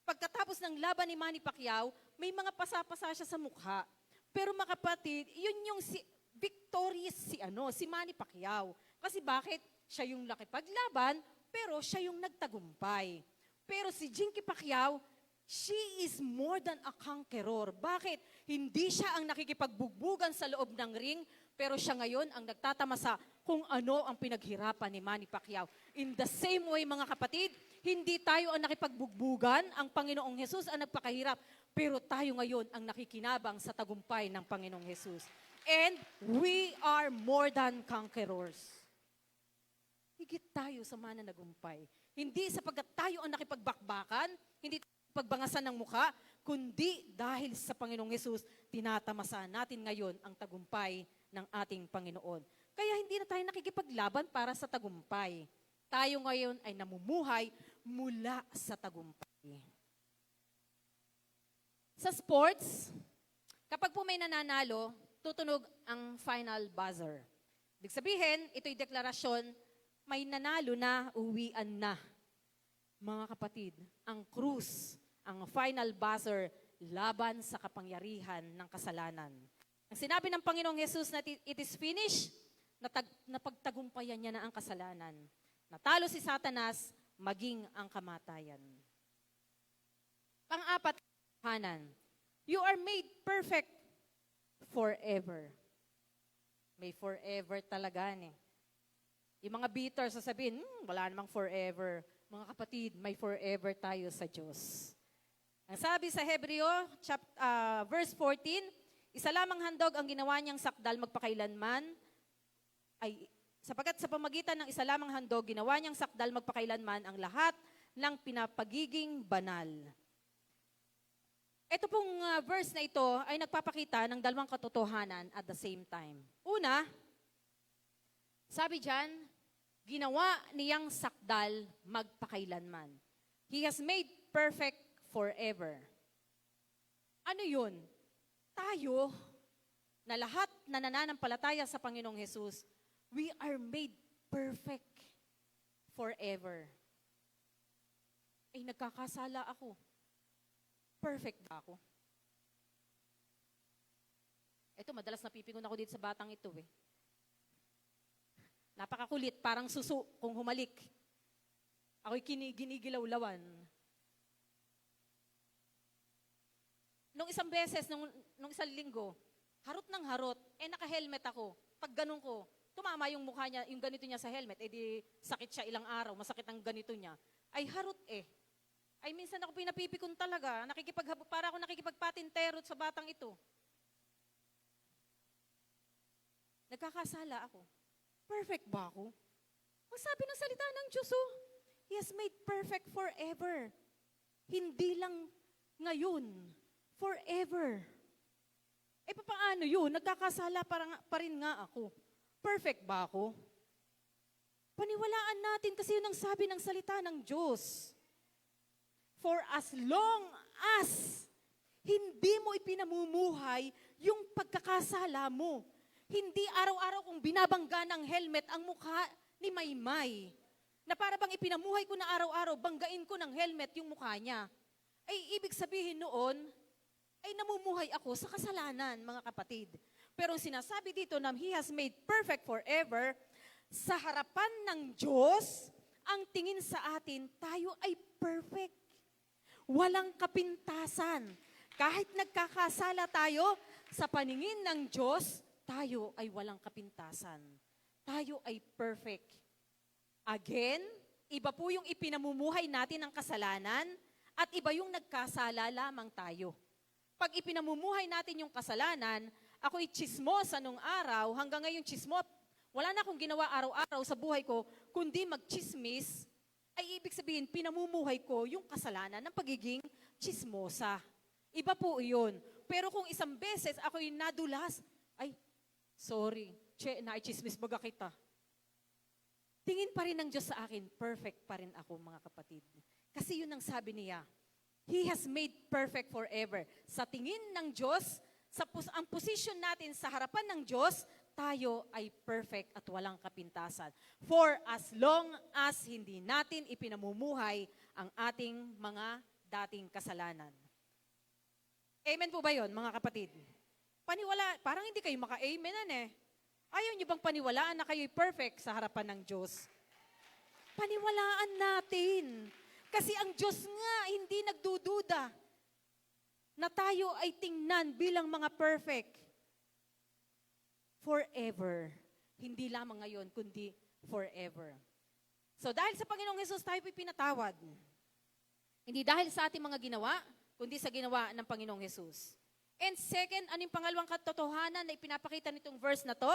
Pagkatapos ng laban ni Manny Pacquiao, may mga pasa-pasa siya sa mukha. Pero mga kapatid, yun yung victorious si Manny Pacquiao. Kasi bakit? Siya yung nakipaglaban, pero siya yung nagtagumpay. Pero si Jinky Pacquiao, she is more than a conqueror. Bakit? Hindi siya ang nakikipagbugbugan sa loob ng ring, pero siya ngayon ang nagtatamasa kung ano ang pinaghirapan ni Manny Pacquiao. In the same way, mga kapatid, hindi tayo ang nakipagbugbugan, ang Panginoong Jesus ang nagpakahirap, pero tayo ngayon ang nakikinabang sa tagumpay ng Panginoong Jesus. And we are more than conquerors. Higit tayo sa mananagumpay. Hindi sapagkat tayo ang nakipagbakbakan, hindi pagbangasan ng mukha, kundi dahil sa Panginoong Hesus, tinatamasa natin ngayon ang tagumpay ng ating Panginoon. Kaya hindi na tayo nakikipaglaban para sa tagumpay. Tayo ngayon ay namumuhay mula sa tagumpay. Sa sports, kapag po may nananalo, tutunog ang final buzzer. Ibig sabihin, ito'y deklarasyon, may nanalo na, uwian na. Mga kapatid, ang krus, ang final buzzer, laban sa kapangyarihan ng kasalanan. Ang sinabi ng Panginoong Jesus na it is finished, napagtagumpayan niya na ang kasalanan. Natalo si Satanas, maging ang kamatayan. Pang-apat, Hanan, you are made perfect forever. May forever talaga eh. Yung mga bitter sasabihin, wala namang forever. Mga kapatid, may forever tayo sa Diyos. Ang sabi sa Hebreo, verse 14, isa lamang handog ang ginawa niyang sakdal magpakailanman, ay sapagkat sa pamagitan ng isa lamang handog, ginawa niyang sakdal magpakailanman ang lahat ng pinapagiging banal. Ito pong verse na ito ay nagpapakita ng dalawang katotohanan at the same time. Una, sabi diyan, ginawa niyang sakdal magpakailanman. He has made perfect forever. Ano yun? Tayo, na lahat na nananampalataya sa Panginoong Jesus, we are made perfect forever. Ay, nagkakasala ako. Perfect ba ako? Ito, madalas napipingon ako dito sa batang ito eh. Napakakulit, parang suso kung humalik. Ako'y ginigilaw-lawan. Nung isang beses, nung isang linggo, harot ng harot, naka-helmet ako. Pag ganun ko, tumama yung mukha niya, yung ganito niya sa helmet, di sakit siya ilang araw, masakit ang ganito niya. Ay harot eh. Ay minsan ako pinapipikon talaga, para ako nakikipagpatinterot sa batang ito. Nagkakasala ako. Perfect ba ako? Ang sabi ng salita ng Diyos, oh, He has made perfect forever. Hindi lang ngayon, forever. Eh, paano yun? Nagkakasala pa rin nga ako. Perfect ba ako? Paniwalaan natin kasi yun ang sabi ng salita ng Diyos. For as long as hindi mo ipinamumuhay yung pagkakasala mo, hindi araw-araw kong binabangga ng helmet ang mukha ni Maymay, na para bang ipinamuhay ko na araw-araw, banggain ko ng helmet yung mukha niya. Ay, ibig sabihin noon, ay namumuhay ako sa kasalanan, mga kapatid. Pero sinasabi dito na He has made perfect forever, sa harapan ng Diyos, ang tingin sa atin, tayo ay perfect. Walang kapintasan. Kahit nagkakasala tayo, sa paningin ng Diyos, tayo ay walang kapintasan. Tayo ay perfect. Again, iba po yung ipinamumuhay natin ng kasalanan at iba yung nagkasala lamang tayo. Pag ipinamumuhay natin yung kasalanan, ako'y chismosa nung araw, hanggang ngayon chismos, wala na akong ginawa araw-araw sa buhay ko, kundi magchismis, ay ibig sabihin, pinamumuhay ko yung kasalanan ng pagiging chismosa. Iba po yun. Pero kung isang beses ako'y nadulas, ay, sorry, naichismis baga kita. Tingin pa rin ng Diyos sa akin, perfect pa rin ako, mga kapatid. Kasi yun ang sabi niya, He has made perfect forever. Sa tingin ng Diyos, ang position natin sa harapan ng Diyos, tayo ay perfect at walang kapintasan. For as long as hindi natin ipinamumuhay ang ating mga dating kasalanan. Amen po ba yun, mga kapatid? Paniwala, parang hindi kayo maka-amenan eh. Ayaw niyo bang paniwalaan na kayo'y perfect sa harapan ng Diyos? Paniwalaan natin. Kasi ang Diyos nga, hindi nagdududa. na tayo ay tingnan bilang mga perfect forever. Hindi lamang ngayon, kundi forever. So dahil sa Panginoong Hesus tayo po'y pinatawad. Hindi dahil sa ating mga ginawa, kundi sa ginawa ng Panginoong Hesus. And second, ano yung pangalawang katotohanan na ipinapakita nitong verse na to?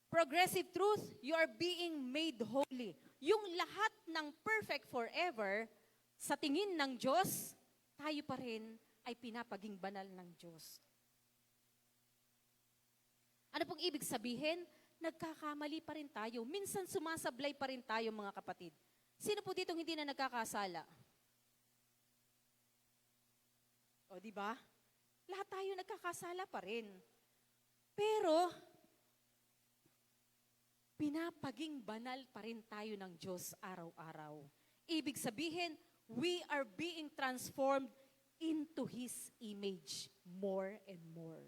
Progressive truth, you are being made holy. Yung lahat ng perfect forever, sa tingin ng Diyos, tayo pa rin ay pinapaging banal ng Diyos. Ano pong ibig sabihin? Nagkakamali pa rin tayo. Minsan sumasablay pa rin tayo, mga kapatid. Sino po ditong hindi na nagkakasala? O, di ba? Lahat tayo nagkakasala pa rin. Pero, pinapaging banal pa rin tayo ng Diyos araw-araw. Ibig sabihin, we are being transformed into His image more and more.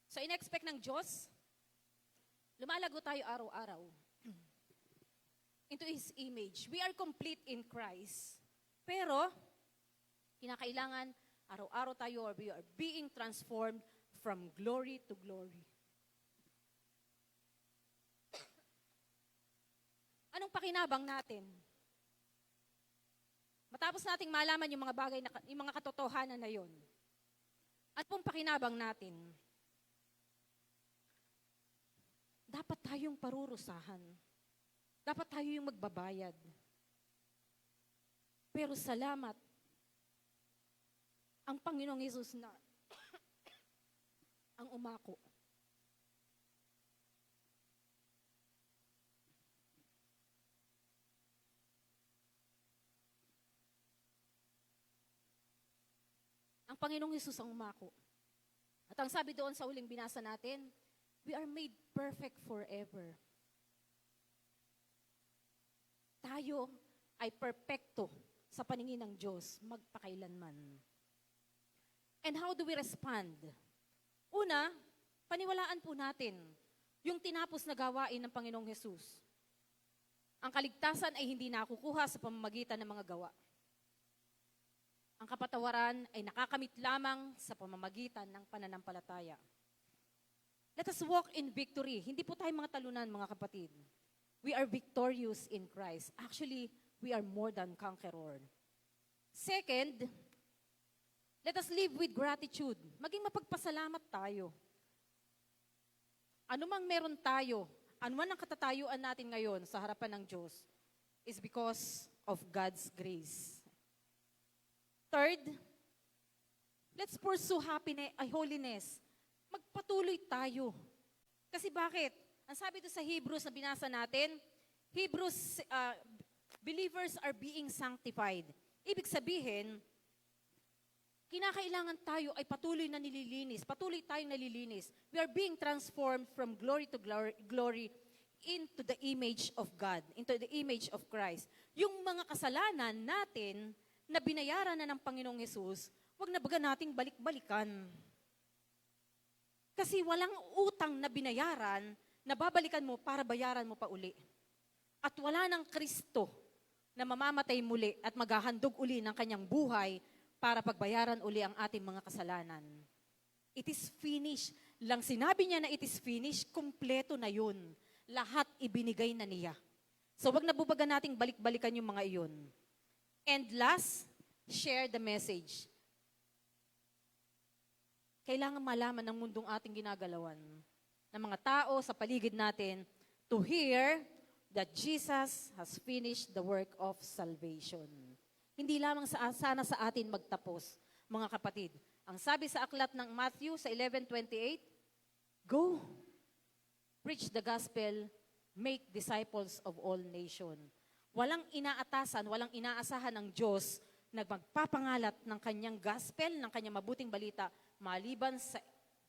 So, in-expect ng Diyos, lumalago tayo araw-araw into His image. We are complete in Christ. Pero, kinakailangan, araw-araw tayo, or we are being transformed from glory to glory. Anong pakinabang natin? Matapos nating malaman yung mga bagay, yung mga katotohanan na yon, at pong pakinabang natin, dapat tayong parurusahan. Dapat tayo yung magbabayad. Pero salamat, ang Panginoong Hesus na ang umako. Ang Panginoong Hesus ang umako. At ang sabi doon sa huling binasa natin, we are made perfect forever. Tayo ay perpekto sa paningin ng Diyos magpakailanman. And how do we respond? Una, paniwalaan po natin yung tinapos na gawain ng Panginoong Hesus. Ang kaligtasan ay hindi nakukuha sa pamamagitan ng mga gawa. Ang kapatawaran ay nakakamit lamang sa pamamagitan ng pananampalataya. Let us walk in victory. Hindi po tayo mga talunan, mga kapatid. We are victorious in Christ. Actually, we are more than conqueror. Second, let us live with gratitude. Maging mapagpasalamat tayo. Ano mang meron tayo, ano man ang katatayuan natin ngayon sa harapan ng Diyos, is because of God's grace. Third, let's pursue holiness. Magpatuloy tayo. Kasi bakit? Ang sabi ito sa Hebrews na binasa natin, believers are being sanctified. Ibig sabihin, kinakailangan tayo ay patuloy na nililinis. Patuloy tayong nalilinis. We are being transformed from glory to glory into the image of God, into the image of Christ. Yung mga kasalanan natin na binayaran na ng Panginoong Hesus, wag na baga nating balik-balikan. Kasi walang utang na binayaran na babalikan mo para bayaran mo pa uli. At wala ng Kristo na mamamatay muli at maghahandog uli ng kanyang buhay para pagbayaran uli ang ating mga kasalanan. It is finished. Lang sinabi niya na it is finished, kumpleto na yun. Lahat ibinigay na niya. So wag na bubaga nating balik-balikan yung mga iyon. And last, share the message. Kailangan malaman ng mundong ating ginagalawan, ng mga tao sa paligid natin, to hear that Jesus has finished the work of salvation. Hindi lamang sana sa atin magtapos, mga kapatid. Ang sabi sa aklat ng Matthew sa 11:28, go, preach the gospel, make disciples of all nations. Walang inaatasan, walang inaasahan ng Diyos na magpapangalat ng kanyang gospel, ng kanyang mabuting balita, maliban sa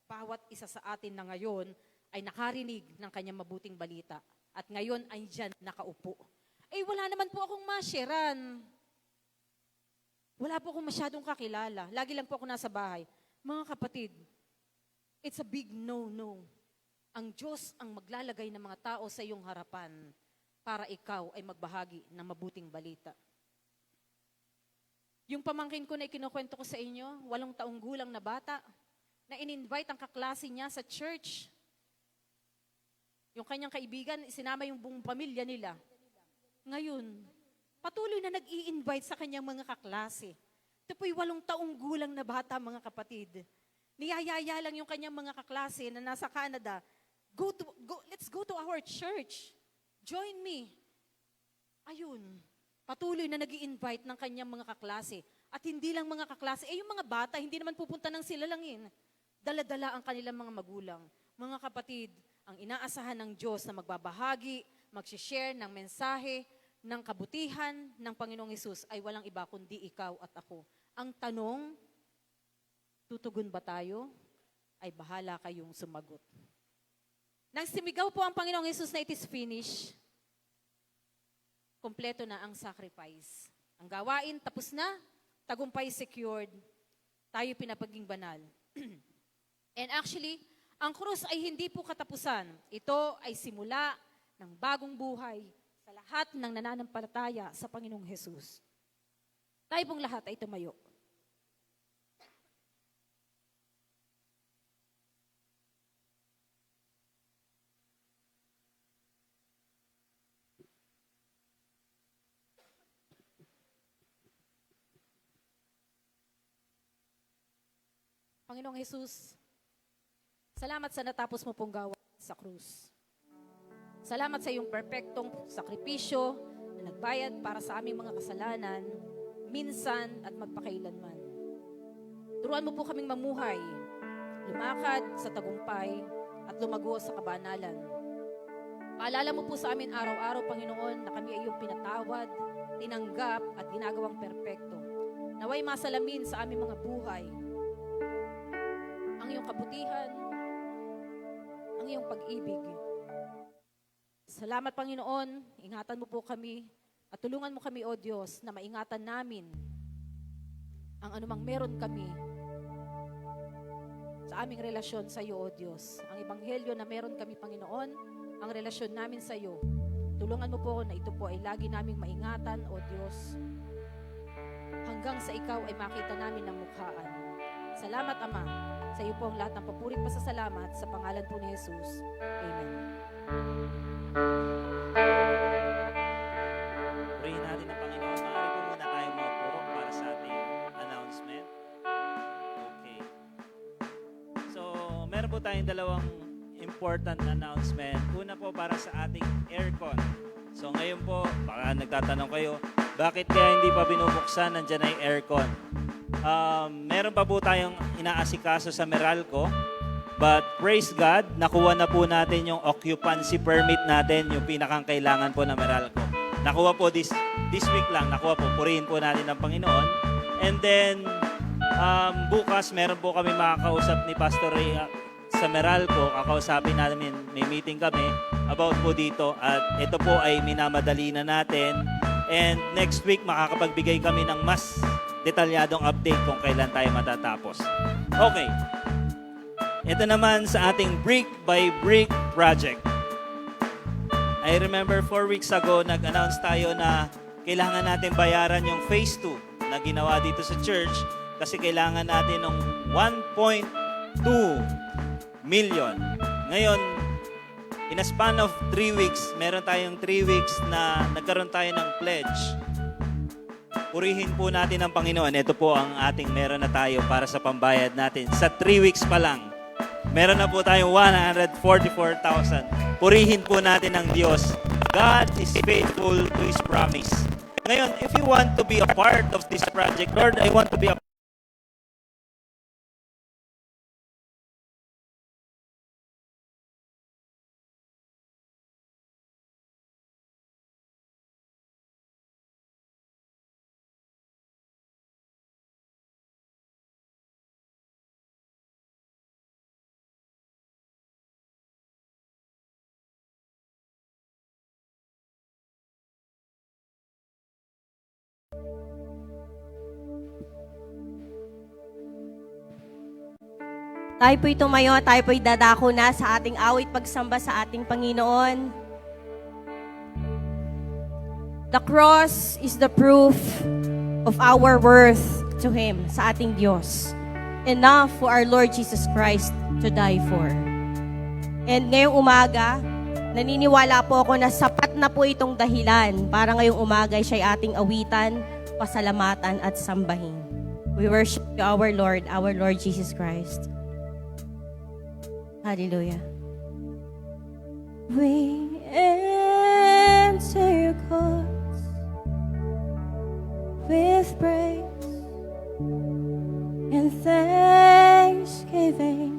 bawat isa sa atin na ngayon ay nakarinig ng kanyang mabuting balita. At ngayon ay dyan nakaupo. Eh wala naman po akong masharean. Wala po akong masyadong kakilala. Lagi lang po ako nasa bahay. Mga kapatid, it's a big no-no. Ang Diyos ang maglalagay ng mga tao sa iyong harapan para ikaw ay magbahagi ng mabuting balita. Yung pamangkin ko na ikinukwento ko sa inyo, 8 taong gulang na bata, na in-invite ang kaklase niya sa church. Yung kanyang kaibigan, sinama yung buong pamilya nila. Ngayon, patuloy na nag-i-invite sa kanyang mga kaklase. Ito po'y 8 taong gulang na bata, mga kapatid. Niyayaya lang yung kanyang mga kaklase na nasa Canada, let's go to our church. Join me. Ayun, patuloy na nag-i-invite ng kanyang mga kaklase. At hindi lang mga kaklase, yung mga bata, hindi naman pupunta ng silalangin. Dala-dala ang kanilang mga magulang. Mga kapatid, ang inaasahan ng Diyos na magbabahagi, mag-share ng mensahe, ng kabutihan ng Panginoong Hesus ay walang iba kundi ikaw at ako. Ang tanong, tutugon ba tayo? Ay bahala kayong sumagot. Nang sumigaw po ang Panginoong Hesus na it is finished, kompleto na ang sacrifice. Ang gawain tapos na, tagumpay secured, tayo pinapaging banal. And actually, ang krus ay hindi po katapusan. Ito ay simula ng bagong buhay sa lahat ng nananampalataya sa Panginoong Hesus. Tayo pong lahat ay tumayo. Panginoong Hesus, salamat sa natapos mo pong gawa sa krus. Salamat sa iyong perpektong sakripisyo na nagbayad para sa aming mga kasalanan, minsan at magpakailanman. Turuan mo po kaming mamuhay, lumakad sa tagumpay at lumago sa kabanalan. Paalala mo po sa amin araw-araw, Panginoon, na kami ay iyong pinatawad, tinanggap at ginagawang perpekto. Naway masalamin sa aming mga buhay ang iyong kabutihan, ang iyong pag-ibig. Salamat, Panginoon. Ingatan mo po kami at tulungan mo kami, O Diyos, na maingatan namin ang anumang meron kami sa aming relasyon sa iyo, O Diyos. Ang ebanghelyo na meron kami, Panginoon, ang relasyon namin sa iyo. Tulungan mo po na ito po ay lagi naming maingatan, O Diyos, hanggang sa ikaw ay makita namin ng mukhaan. Salamat, Ama. Sa iyo po ang lahat ng papuri at pasasalamat sa pangalan po ni Jesus. Amen. Purihin natin ang Panginoon. Maaari po muna tayong mapurok para sa ating announcement. Okay. So, meron po tayong dalawang important announcement. Una po para sa ating aircon. So, ngayon po, baka nagtatanong kayo, bakit kaya hindi pa binubuksan? Nandyan na yung aircon. Meron pa po tayong inaasikaso sa Meralco. But praise God, nakuha na po natin yung occupancy permit natin, yung pinakang kailangan po na Meralco. Nakuha po this week lang, nakuha po, purihin po natin ang Panginoon. And then, bukas meron po kami makakausap ni Pastor Ray sa Meralco. Kakausapin namin, may meeting kami about po dito. At ito po ay minamadali na natin. And next week, makakapagbigay kami ng mas detalyadong update kung kailan tayo matatapos. Okay. Ito naman sa ating Brick by Brick project. I remember 4 weeks ago, nag-announce tayo na kailangan natin bayaran yung phase 2 na ginawa dito sa church kasi kailangan natin ng 1.2 million. Ngayon, in a span of 3 weeks, meron tayong 3 weeks na nagkaroon tayo ng pledge. Purihin po natin ang Panginoon. Ito po ang ating meron na tayo para sa pambayad natin. Sa 3 weeks pa lang, meron na po tayong 144,000. Purihin po natin ang Diyos. God is faithful to His promise. Ngayon, if you want to be a part of this project, Lord, I want to be a Tayo po'y tumayo, tayo po'y dadako na sa ating awit pagsamba sa ating Panginoon. The cross is the proof of our worth to Him, sa ating Diyos. Enough for our Lord Jesus Christ to die for. And ngayong umaga, naniniwala po ako na sapat na po itong dahilan para ngayong umaga siya ay ating awitan, pasalamatan at sambahin. We worship you, our Lord Jesus Christ. Hallelujah. We enter your courts with praise and thanksgiving.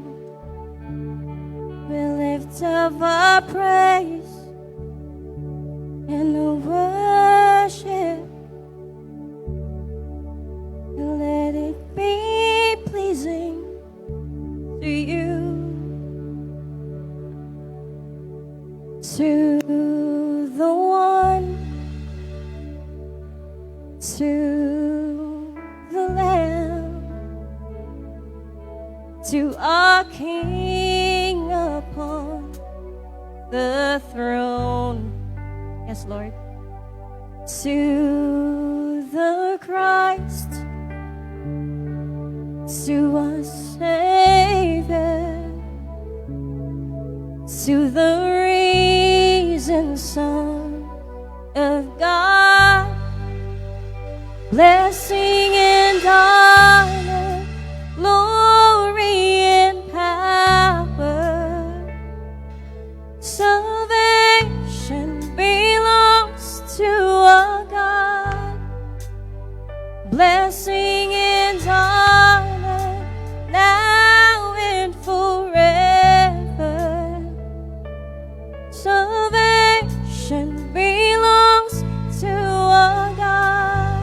We lift up our praise and worship. Let it be pleasing to you. To the one, to the Lamb, to our King upon the throne. Yes, Lord. To the Christ, to our Savior, to the risen Son of God, blessing and honor, glory and power. Salvation belongs to our God, blessing and honor, now and forever. Salvation belongs to our God,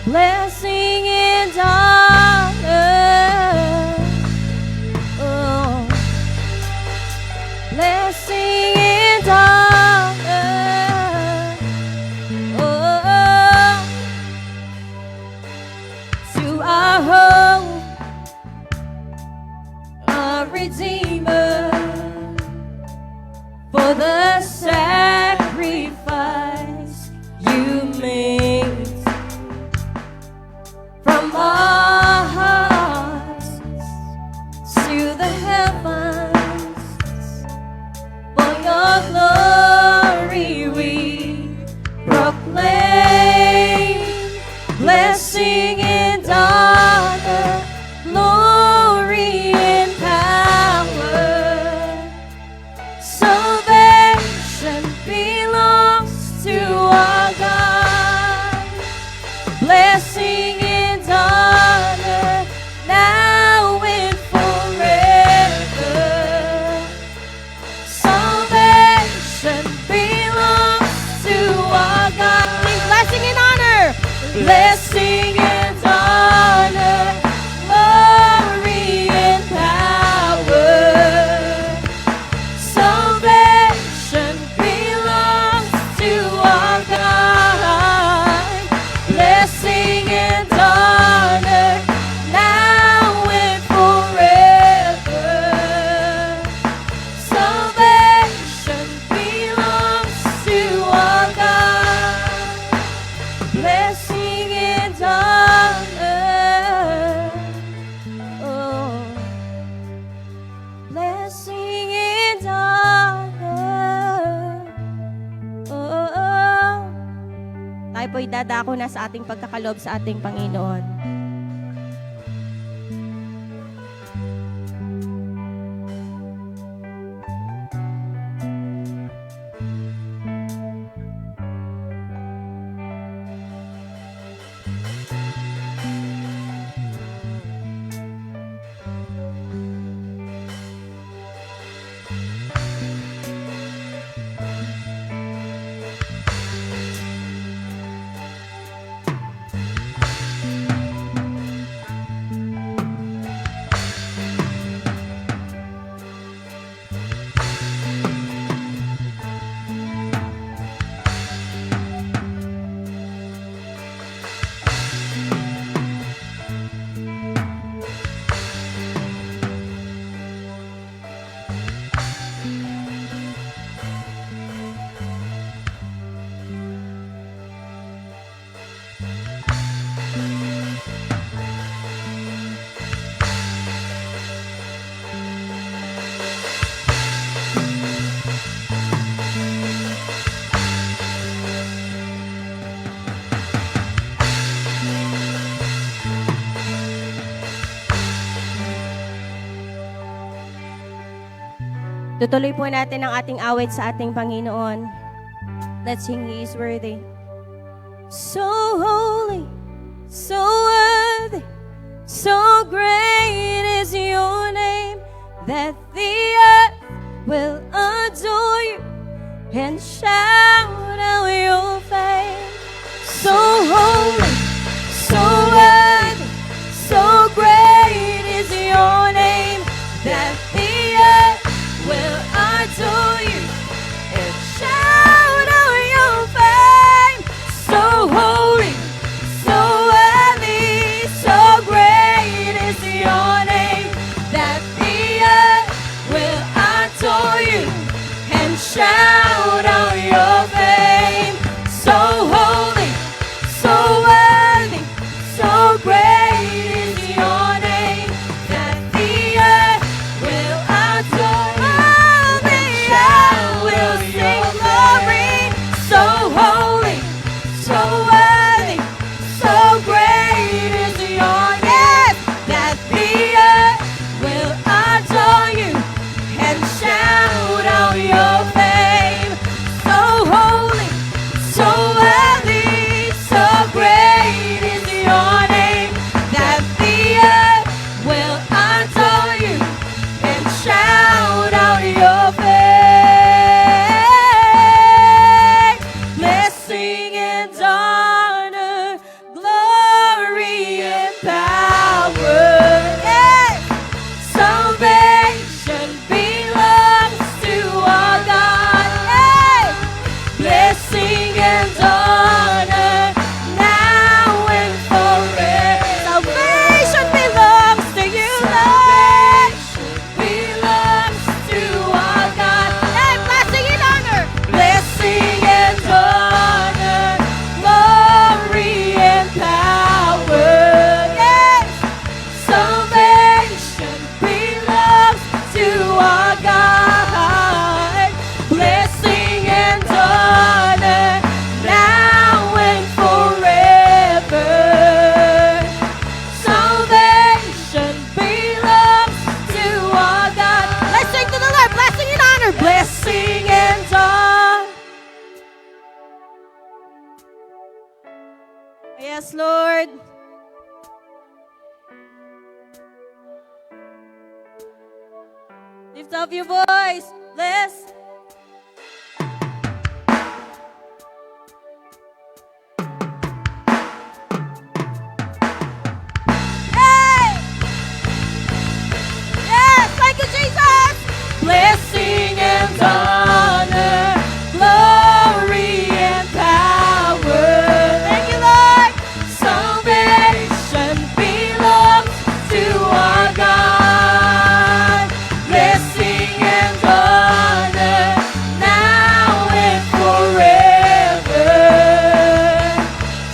blessing and honor, oh, blessing and honor, oh, to our hope, our Redeemer, for the sacrifice you made from our hearts to the heavens. For your glory we proclaim, blessing and honor, glory and power. Salvation belongs to our God, blessing and honor, now and forever. Salvation belongs to our God. Blessing and honor, blessing and honor, glory and power. Salvation belongs to our God, blessing and honor, now and forever. Salvation belongs to our God, blessing and honor, oh, blessing and honor, oh. Tayo po'y dadako na sa ating pagkakalob sa ating Panginoon. Tutuloy po natin ang ating awit sa ating Panginoon. Let's sing He is worthy. So holy, so worthy, so great is your name, that the earth will adore you and shout out your fame. So holy, so worthy, so great is your name, that the earth will adore you and shout out your fame. So holy, so worthy, so great is your name, that the earth will adore you and shout out your fame. So holy, so worthy, so great is your name, that the earth will adore you. All the earth will sing glory. So holy, so worthy, so great is your name, that the earth will adore you and shout out your fame. So holy, so worthy, so great is your name, that the earth will adore you and shout out your fame. Blessing and honor, glory and power. Yeah. Salvation belongs to our God. Hey! Blessing and honor, now and forever. Salvation belongs to you, Lord. Belongs to our God. Hey, blessing and honor. Blessing and honor, glory and power. Yes. Salvation belongs to our God. Blessing and honor, now and forever. Salvation belongs to our God. Let's sing to the Lord. Blessing and honor. Blessing and honor. Yes, Lord. Lift up your voice. Bless. Hey! Yes, thank you, Jesus. Blessing and honor, glory and power. Thank you, Lord. Salvation belongs to our God. Blessing and honor, now and forever.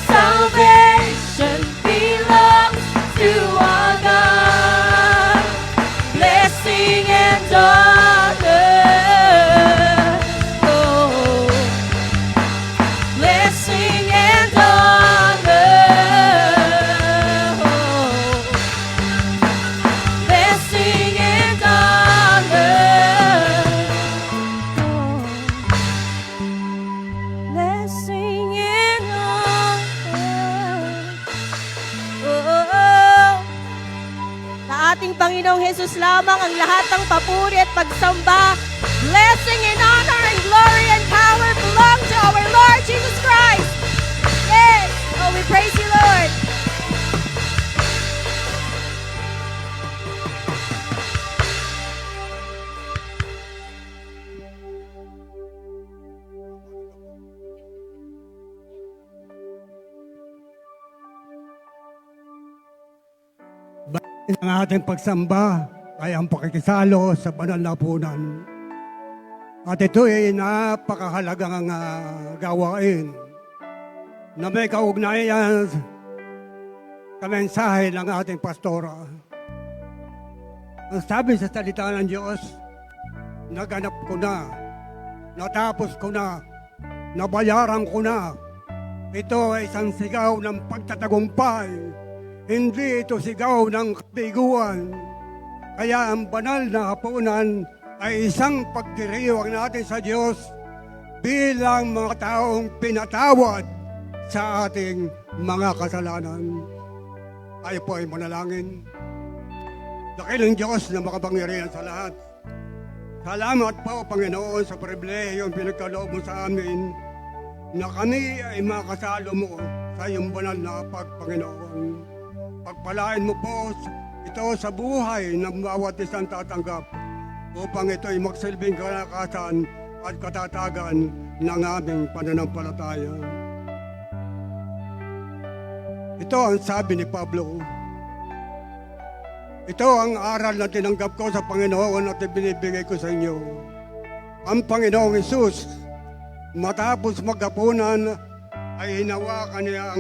Salvation belongs to our God. Blessing and honor. Oh. Blessing and honor. Oh. Blessing and honor. Oh. Blessing and honor. Oh. Sa ating Panginoong Jesus lamang ang lahat ng papuri at pagsamba. Blessing and honor and glory and power belong to our Lord Jesus Christ. Yes. Oh, we praise you, Lord. Ang ating pagsamba ay ang pakikisalo sa banal na punan. At ito ay napakahalagang gawain na may kaugnayan sa mensahe ng ating pastora. Ang sabi sa salita ng Diyos, naganap ko na, natapos ko na, nabayaran ko na. Ito ay isang sigaw ng pagtatagumpay. Hindi ito sigaw ng kabiguan. Kaya ang banal na hapunan ay isang pagdiriwang natin sa Diyos bilang mga taong pinatawad sa ating mga kasalanan. Tayo po ay manalangin. Dakilang Diyos na makapangyarihan sa lahat. Salamat po, Panginoon, sa pribilehiyong pinagkaloob mo sa amin na kami ay makasalo mo sa iyong banal na Panginoon. Pagpalain mo po ito sa buhay ng bawat isang tatanggap upang ito ay magsilbing kalakasan at katatagan ng aming pananampalataya. Ito ang sabi ni Pablo. Ito ang aral na tinanggap ko sa Panginoon at ibinibigay ko sa inyo. Ang Panginoong Hesus, matapos maghapunan, ay hinawakan niya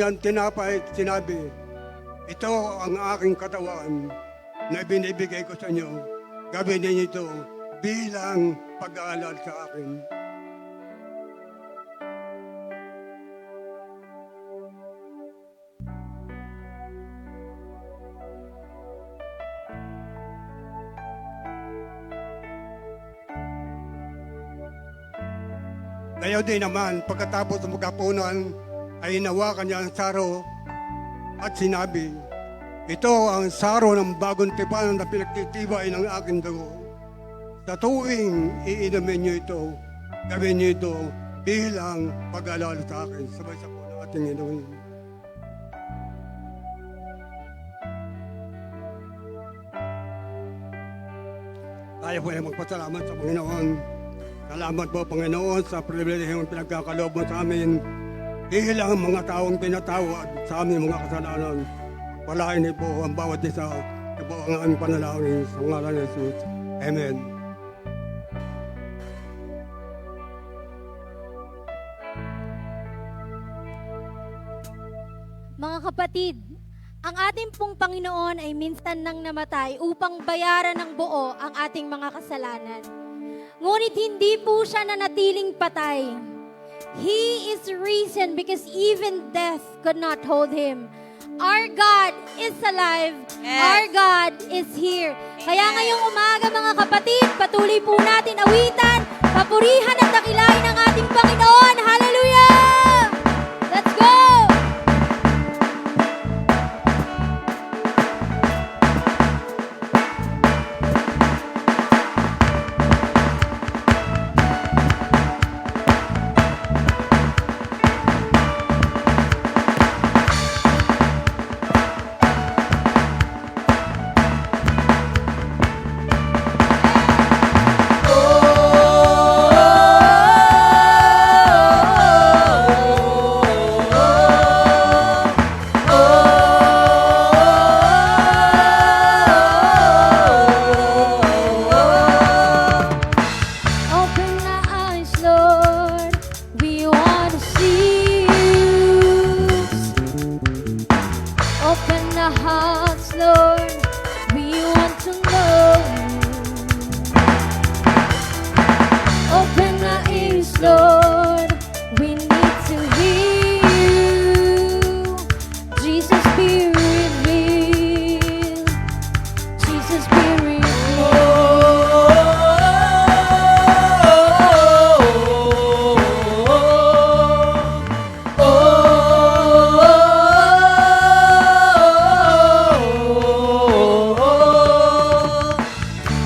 ang tinapay at sinabi, ito ang aking katawan na binibigay ko sa inyo. Gawin ninyo ito bilang pag-aalala sa akin. Gayon din naman, pagkatapos ng maghapunan, ay hinawakan niya ang saro at sinabi, ito ang saro ng bagong tipan na pinagtitibay ng aking dugo. Sa tuwing iinumin niyo ito, gawin niyo ito bilang pag-alala sa akin. Sabay sa po nating inumin. Tayo po ay magpasalamat sa Panginoon. Salamat po, Panginoon, sa pribilehiyong pinagkakaloob mo sa amin bilang mga taong pinatawad sa aming mga kasalanan. Palain niyo po ang bawat isa. Ito po ang aming panalangin sa ngalan ni Jesus. Amen. Mga kapatid, ang ating pong Panginoon ay minsan nang namatay upang bayaran ng buo ang ating mga kasalanan. Ngunit hindi po siya nanatiling patay. He is risen because even death could not hold him. Our God is alive. Yes. Our God is here. Kaya ngayong umaga mga kapatid, patuloy po natin awitan, papurihan at dakilain ang ating Panginoon. Hallelujah! Let's go! Open the eyes, Lord. We want to see you. Open the hearts, Lord. We want to know you. Open the ears, Lord. We need to hear you. Jesus, be revealed. Jesus, be revealed.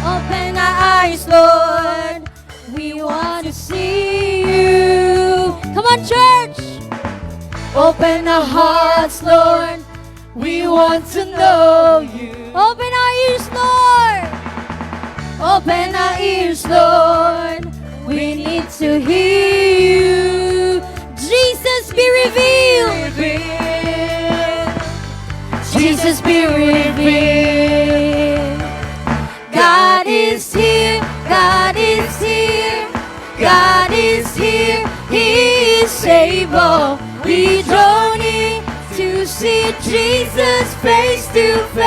Open our eyes, Lord. We want to see you. Come on, church. Open our hearts, Lord. We want to know you. Open our ears, Lord. Open our ears, Lord. We need to hear you. Jesus, be revealed. Jesus, be revealed. God is here. God is here. God is here. He is able. We don't need to see Jesus face to face.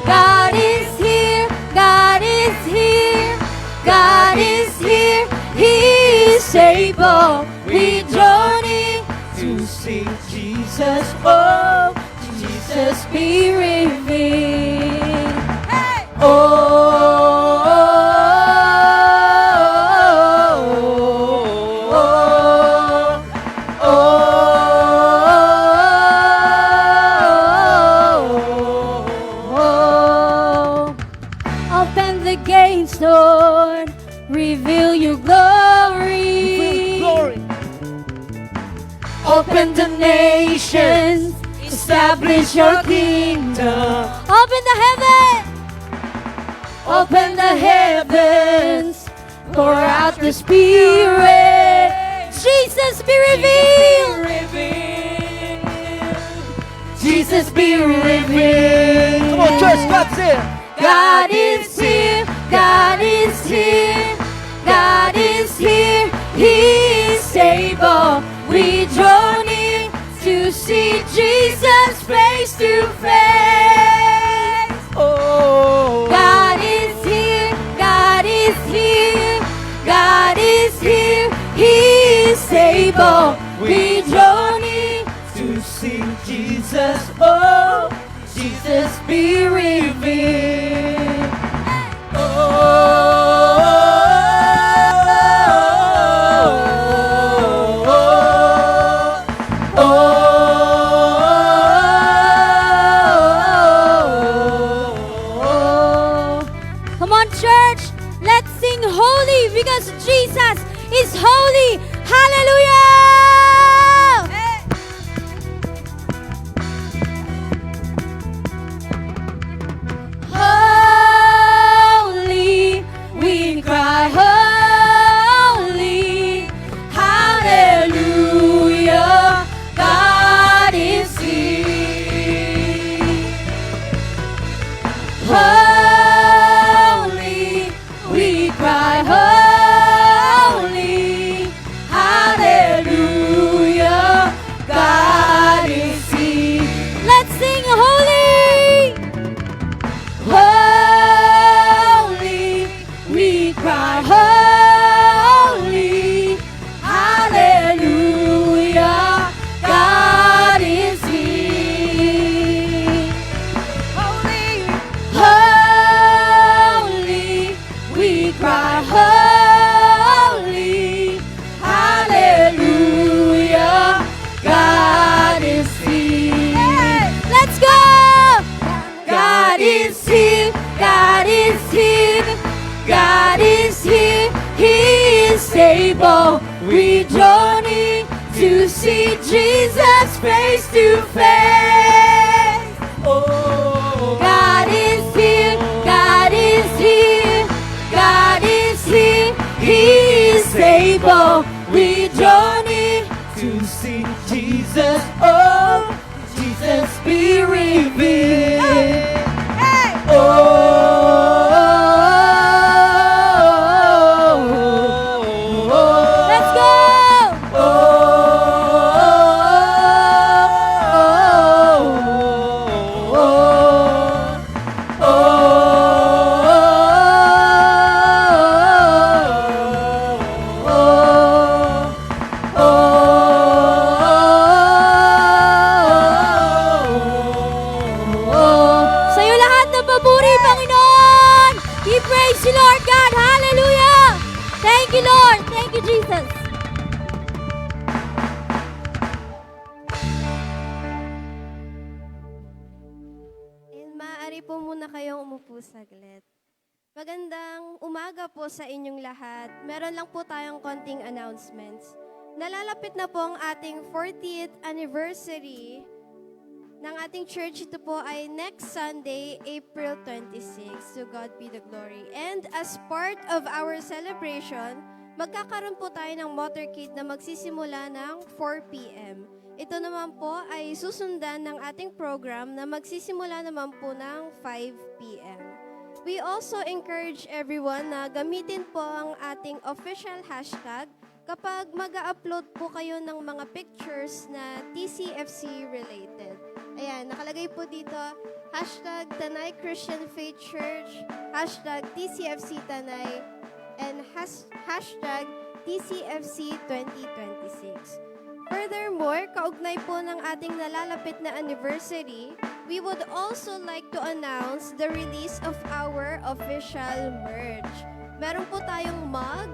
God is here. God is here. God is here. He is able. We Jesus, oh, Jesus be revealed. Open the gates, Lord, reveal your glory. Open the nations, establish your kingdom. Open the heavens. Open the heavens, pour out the Spirit. Jesus be revealed. Jesus be revealed. Come on, church, God's here. God is here. God is here. God is here. He is able. We draw near to see Jesus face to face. Oh, God is here, God is here, God is here, He is able. We draw near to see Jesus, oh, Jesus be revealed. Come on, church, let's sing holy because Jesus is holy. Hallelujah! Holy, we cry holy. Hallelujah, God is here. Holy, we cry holy. Hallelujah, God is here. Let's sing holy. Holy, we cry holy. Hallelujah, God is here. Holy, we cry holy. Hallelujah, God is here. Let's go! God is here, God is here, God is here, He is able. We draw near to see Jesus face to face. Oh, God is here, God is here, God is here, He is able. We draw near to see Jesus, oh, Jesus be revealed. Let's go! Sa'yo lahat ng papuri, Panginoon! We praise you, Lord God. Hallelujah! Thank you, Lord. Thank you, Jesus. And maaari po muna kayong umupo saglit. Magandang umaga po sa inyong lahat. Meron lang po tayong konting announcements. Nalalapit na po ang ating 40th anniversary ng ating church. Ito po ay next Sunday, April 26. To God be the glory. And as part of our celebration, magkakaroon po tayo ng motorcade na magsisimula ng 4 p.m. Ito naman po ay susundan ng ating program na magsisimula naman po ng 5 p.m. We also encourage everyone na gamitin po ang ating official hashtag kapag mag-upload po kayo ng mga pictures na TCFC related. Ayan, nakalagay po dito, hashtag Tanay Christian Faith Church, hashtag TCFC Tanay, and hashtag TCFC 2026. Furthermore, kaugnay po ng ating nalalapit na anniversary, we would also like to announce the release of our official merch. Meron po tayong mug,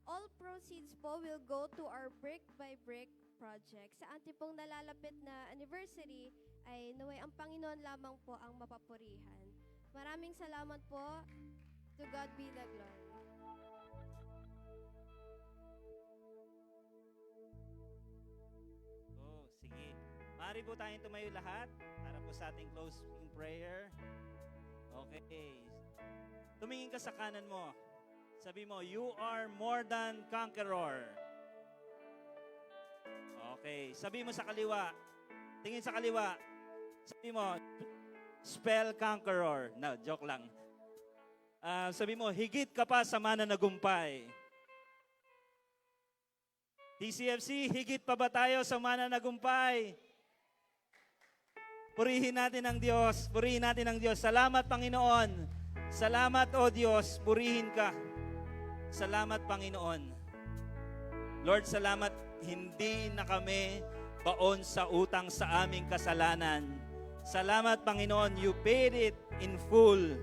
all proceeds po will go to our Brick by Brick project. Sa ating pong nalalapit na anniversary ay naway ang Panginoon lamang po ang mapapurihan. Maraming salamat po. To God be the glory. Oh, sige. Maaari po tayong tumayo lahat para po sa ating closing prayer. Okay. Tumingin ka sa kanan mo. Sabi mo, you are more than conqueror. Okay. Sabi mo sa kaliwa. Tingin sa kaliwa. Sabi mo, spell conqueror. No, joke lang. Sabi mo, higit ka pa sa mananagumpay. TCFC, higit pa ba tayo sa mananagumpay? Purihin natin ang Diyos. Purihin natin ang Diyos. Salamat, Panginoon. Salamat, O Diyos. Purihin ka. Salamat, Panginoon. Lord, salamat. Hindi na kami baon sa utang sa aming kasalanan. Salamat, Panginoon. You paid it in full.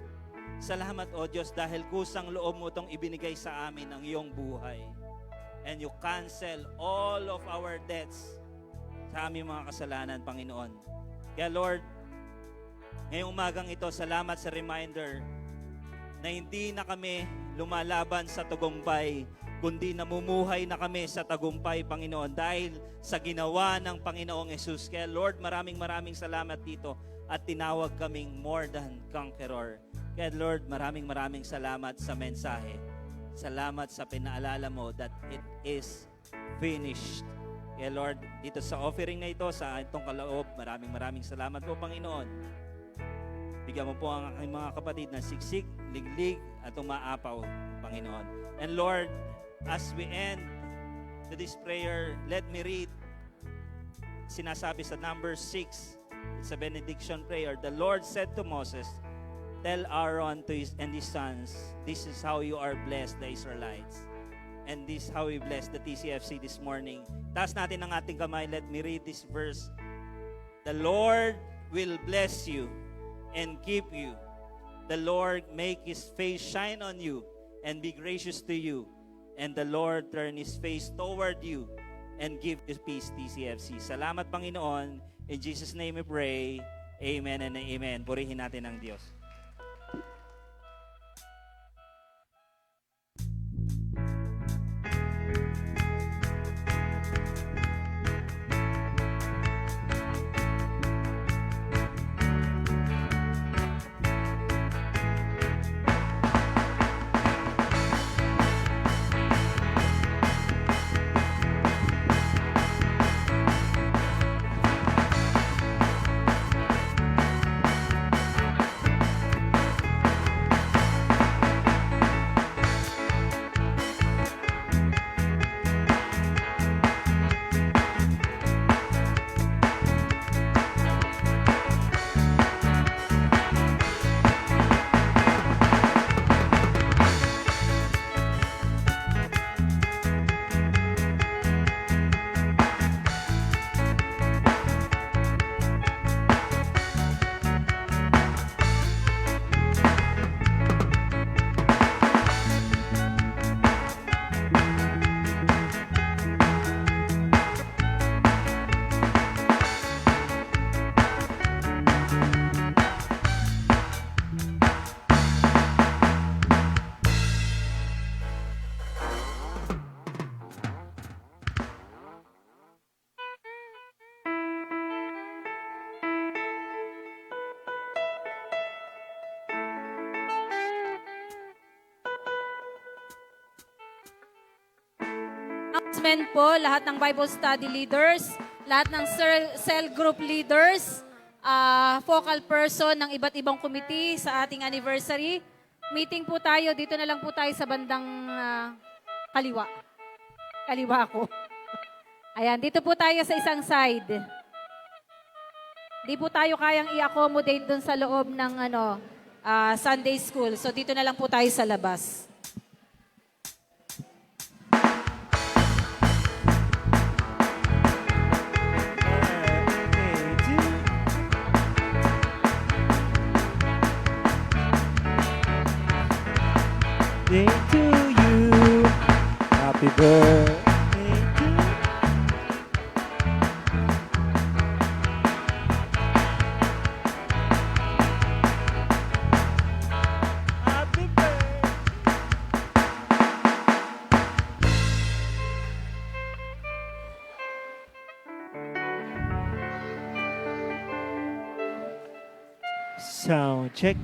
Salamat, O Diyos, dahil kusang loob mo itong ibinigay sa amin ang iyong buhay. And you cancel all of our debts sa aming mga kasalanan, Panginoon. Kaya Lord, ngayong umagang ito, salamat sa reminder na hindi na kami lumalaban sa tagumpay, kundi namumuhay na kami sa tagumpay, Panginoon, dahil sa ginawa ng Panginoong Yesus. Kaya Lord, maraming salamat dito at tinawag kaming more than conqueror. Kaya Lord, maraming salamat sa mensahe. Salamat sa pinaalala mo that it is finished. Kaya Lord, dito sa offering na ito, sa itong kaloob, maraming salamat po, Panginoon. Bigyan mo po ang aking mga kapatid na siksik, liglig, at umaapaw, Panginoon. And Lord, as we end to this prayer, let me read, sinasabi sa number 6, it's a benediction prayer. The Lord said to Moses, tell Aaron and his sons, this is how you are blessed, the Israelites. And this is how we bless the TCFC this morning. Taas natin ang ating kamay. Let me read this verse. The Lord will bless you and keep you. The Lord make His face shine on you and be gracious to you. And the Lord turn His face toward you and give you peace, TCFC. Salamat, Panginoon. In Jesus' name we pray. Amen and amen. Purihin natin ang Diyos. men po, lahat ng Bible study leaders, lahat ng cell group leaders, focal person ng iba't ibang committee sa ating anniversary. Meeting po tayo, dito na lang po tayo sa bandang kaliwa. Kaliwa ko. Ayan, dito po tayo sa isang side. Di po tayo kayang i-accommodate dun sa loob ng Sunday school. So dito na lang po tayo sa labas. Day to you. Happy birthday to you. Happy birthday. Sound check.